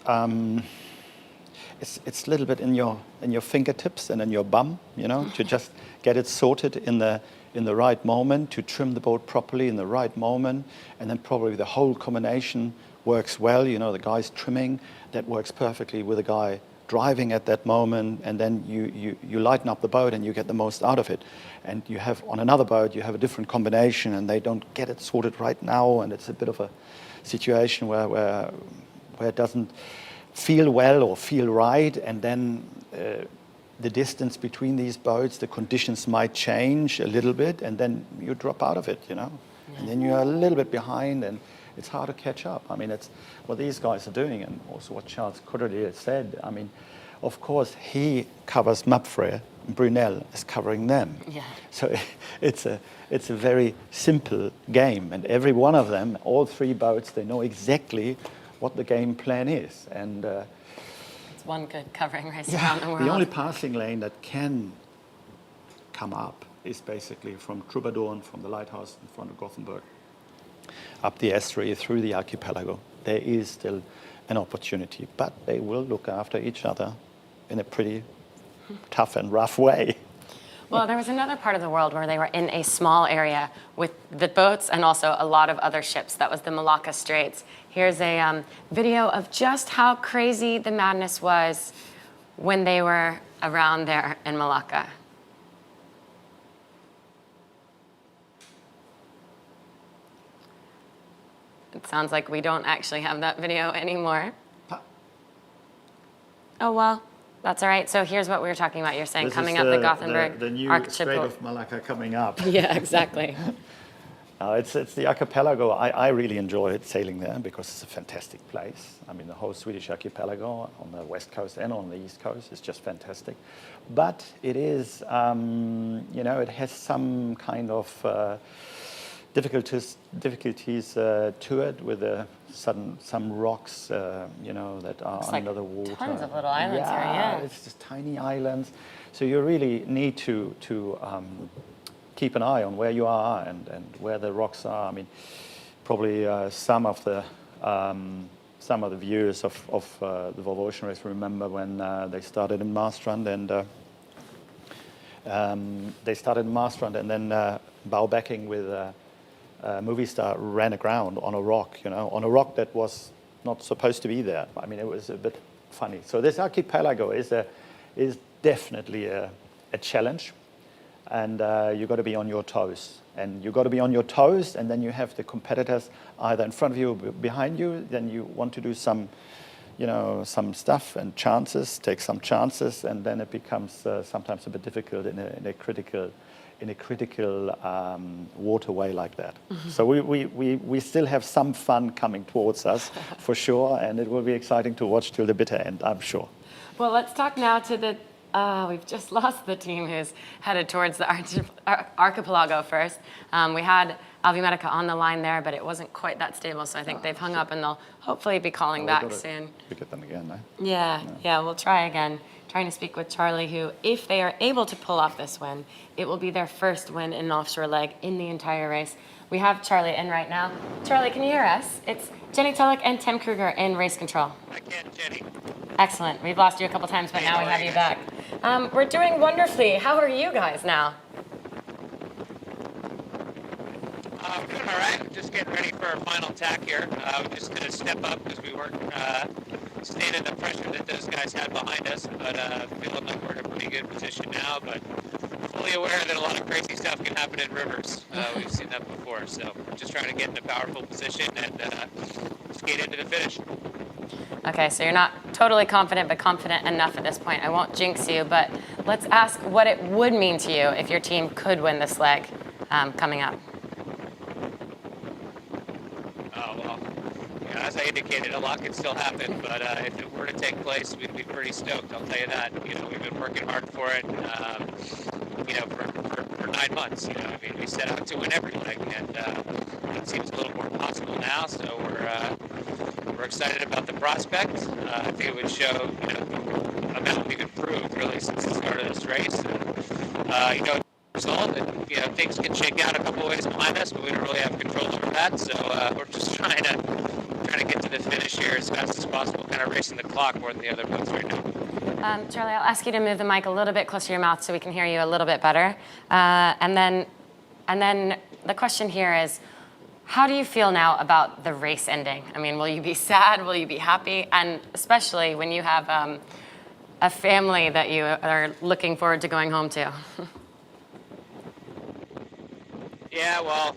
it's a little bit in your fingertips and in your bum, to just get it sorted in the right moment, to trim the boat properly in the right moment, and then probably the whole combination works well. The guy's trimming, that works perfectly with the guy driving at that moment, and then you lighten up the boat and you get the most out of it. And you have on another boat, you have a different combination, and they don't get it sorted right now, and it's a bit of a situation where it doesn't feel well or feel right, and then the distance between these boats, the conditions might change a little bit, and then you drop out of it, and then you're a little bit behind, and it's hard to catch up. I mean, it's what these guys are doing, and also what Charles Coudray said. I mean, of course, he covers Mapfre, and Brunel is covering them. Yeah. So it's a very simple game, and every one of them, all three boats, they know exactly what the game plan is. And it's one good covering race around the world. The only passing lane that can come up is basically from Troubadour, from the lighthouse in front of Gothenburg, up the estuary through the archipelago. There is still an opportunity, but they will look after each other in a pretty tough and rough way. Well, there was another part of the world where they were in a small area with the boats and also a lot of other ships. That was the Malacca Straits. Here's a video of just how crazy the madness was when they were around there in Malacca. It sounds like we don't actually have that video anymore. Oh, well, that's all right. So here's what we were talking about. You're saying This coming is up the Gothenburg the new Strait of Malacca coming up. Yeah, exactly. It's the archipelago. I really enjoy sailing there because it's a fantastic place. I mean, the whole Swedish archipelago on the west coast and on the east coast is just fantastic. But it is, it has some kind of difficulties to it with some rocks, that are under the water. Tons of little islands here, yeah. It's just tiny islands. So you really need to keep an eye on where you are and where the rocks are. I mean, probably some of the viewers of the Volvo Ocean Race remember when they started in Marstrand, and then bow-backing with movie star ran aground on a rock, on a rock that was not supposed to be there. I mean, it was a bit funny. So this archipelago is definitely a challenge. and you've got to be on your toes. And you've got to be on your toes, and then you have the competitors either in front of you or behind you. Then you want to do some, some stuff and take some chances, and then it becomes sometimes a bit difficult in a critical waterway like that. Mm-hmm. So we still have some fun coming towards us, for sure, and it will be exciting to watch till the bitter end, I'm sure. Well, let's talk now to the we've just lost the team who's headed towards the archipelago first. We had Alvimedica on the line there, but it wasn't quite that stable, so I think they've hung up, and they'll hopefully be calling back soon. Look at them again, eh? Yeah, we'll try again. Trying to speak with Charlie, who, if they are able to pull off this win, it will be their first win in an offshore leg in the entire race. We have Charlie in right now. Charlie, can you hear us? It's Jenny Tulloch and Tim Kruger in race control. I can, Jenny. Excellent. We've lost you a couple times, but now we have you back. We're doing wonderfully. How are you guys now? I'm doing all right. We're just getting ready for our final attack here. We're just going to step up because we weren't staying in the pressure that those guys had behind us, but feeling like we're in a pretty good position now, but fully aware that a lot of crazy stuff can happen in rivers. We've seen that before, so we're just trying to get in a powerful position and skate into the finish. Okay, so you're not totally confident, but confident enough at this point. I won't jinx you, but let's ask what it would mean to you if your team could win this leg coming up. Well, as I indicated, a lot can still happen, but if it were to take place, we'd be pretty stoked, I'll tell you that. We've been working hard for it, for 9 months. We set out to win every leg, and it seems a little more possible now, so we're excited about the prospect. I think it would show, the amount we've improved, really, since the start of this race. And, result, and, things can shake out a couple ways behind us, but we don't really have control over that, so we're just trying to get to the finish here as fast as possible, kind of racing the clock more than the other boats right now. Charlie, I'll ask you to move the mic a little bit closer to your mouth so we can hear you a little bit better. And then the question here is, how do you feel now about the race ending? I mean, will you be sad? Will you be happy? And especially when you have a family that you are looking forward to going home to. Yeah, well,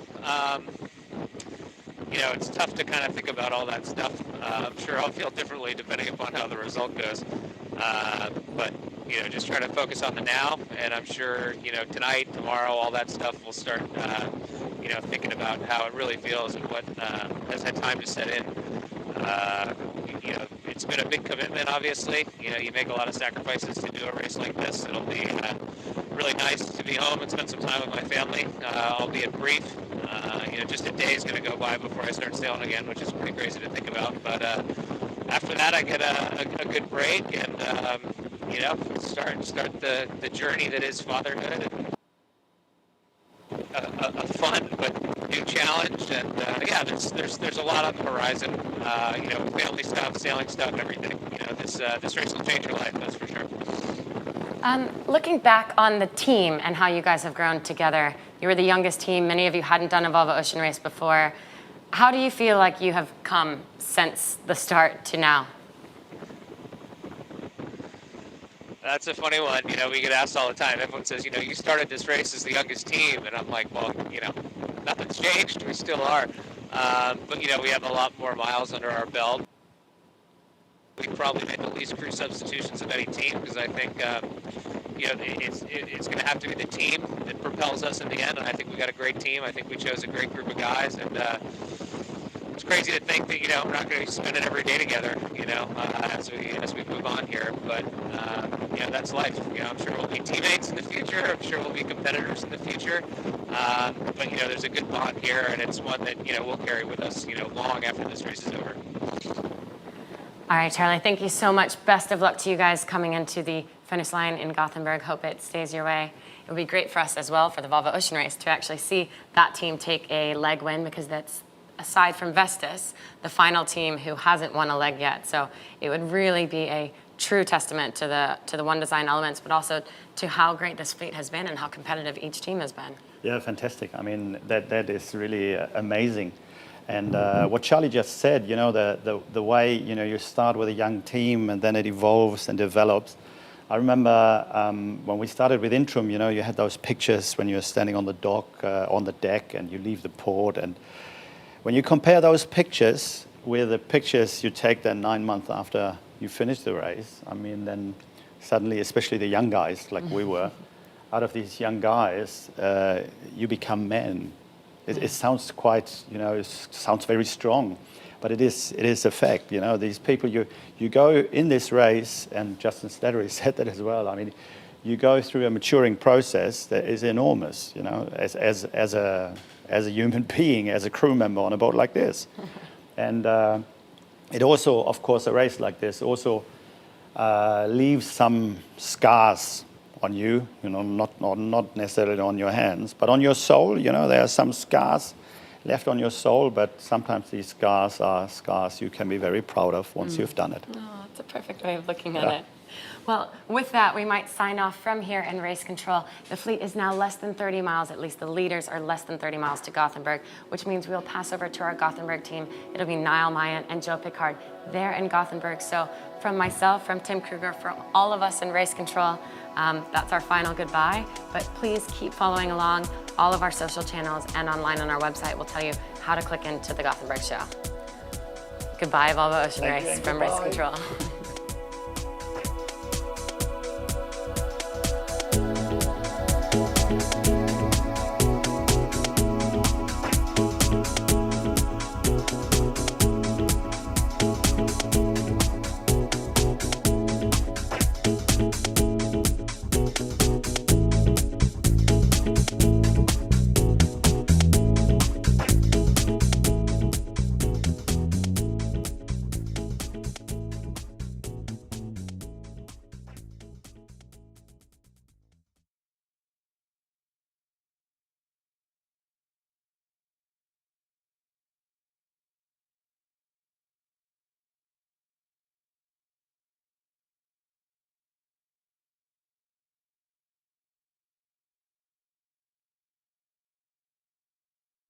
it's tough to kind of think about all that stuff. I'm sure I'll feel differently depending upon how the result goes. But, just try to focus on the now. And I'm sure, tonight, tomorrow, all that stuff will start, thinking about how it really feels and what has had time to set in. It's been a big commitment, obviously. You make a lot of sacrifices to do a race like this. It'll be really nice to be home and spend some time with my family, albeit brief. Just a day is going to go by before I start sailing again, which is pretty crazy to think about. But after that, I get a good break and, start the journey that is fatherhood. And a fun but new challenge, and there's a lot on the horizon. Family stuff, sailing stuff, everything. This race will change your life, that's for sure. Looking back on the team and how you guys have grown together, you were the youngest team. Many of you hadn't done a Volvo Ocean Race before. How do you feel like you have come since the start to now? That's a funny one. We get asked all the time. Everyone says, you started this race as the youngest team. And I'm like, well, nothing's changed. We still are. But, we have a lot more miles under our belt. We probably made the least crew substitutions of any team because I think, it's going to have to be the team that propels us in the end. And I think we got a great team. I think we chose a great group of guys. And it's crazy to think that, we're not going to be spending every day together, as we move on here. But, that's life. I'm sure we'll be teammates in the future. I'm sure we'll be competitors in the future. But, there's a good bond here, and it's one that, we'll carry with us, long after this race is over. All right, Charlie, thank you so much. Best of luck to you guys coming into the finish line in Gothenburg. Hope it stays your way. It would be great for us as well, for the Volvo Ocean Race, to actually see that team take a leg win, because that's, aside from Vestas, the final team who hasn't won a leg yet. So it would really be a true testament to the One Design elements, but also to how great this fleet has been and how competitive each team has been. Yeah, fantastic. I mean, that is really amazing. And what Charlie just said, the way, you start with a young team and then it evolves and develops. I remember when we started with Intrum, you know, you had those pictures when you're standing on the dock, on the deck, and you leave the port. And when you compare those pictures with the pictures you take then 9 months after you finish the race, I mean, then suddenly, especially the young guys like we were, out of these young guys, you become men. It sounds quite, you know, it sounds very strong, but it is a fact. You know, these people, you go in this race, and Justin Slattery said that as well. I mean, you go through a maturing process that is enormous. You know, as a human being, as a crew member on a boat like this, and it also, of course, a race like this also leaves some scars on you, you know, not necessarily on your hands, but on your soul. You know, there are some scars left on your soul, but sometimes these scars are scars you can be very proud of once you've done it. Oh, that's a perfect way of looking at it. Well, with that, we might sign off from here in race control. The fleet is now less than 30 miles, at least the leaders are less than 30 miles to Gothenburg, which means we'll pass over to our Gothenburg team. It'll be Niall Mayan and Joe Pickard there in Gothenburg. So from myself, from Tim Kruger, from all of us in race control, that's our final goodbye. But please keep following along. All of our social channels and online on our website will tell you how to click into the Gothenburg show. Goodbye, Volvo Ocean Race from Race Control.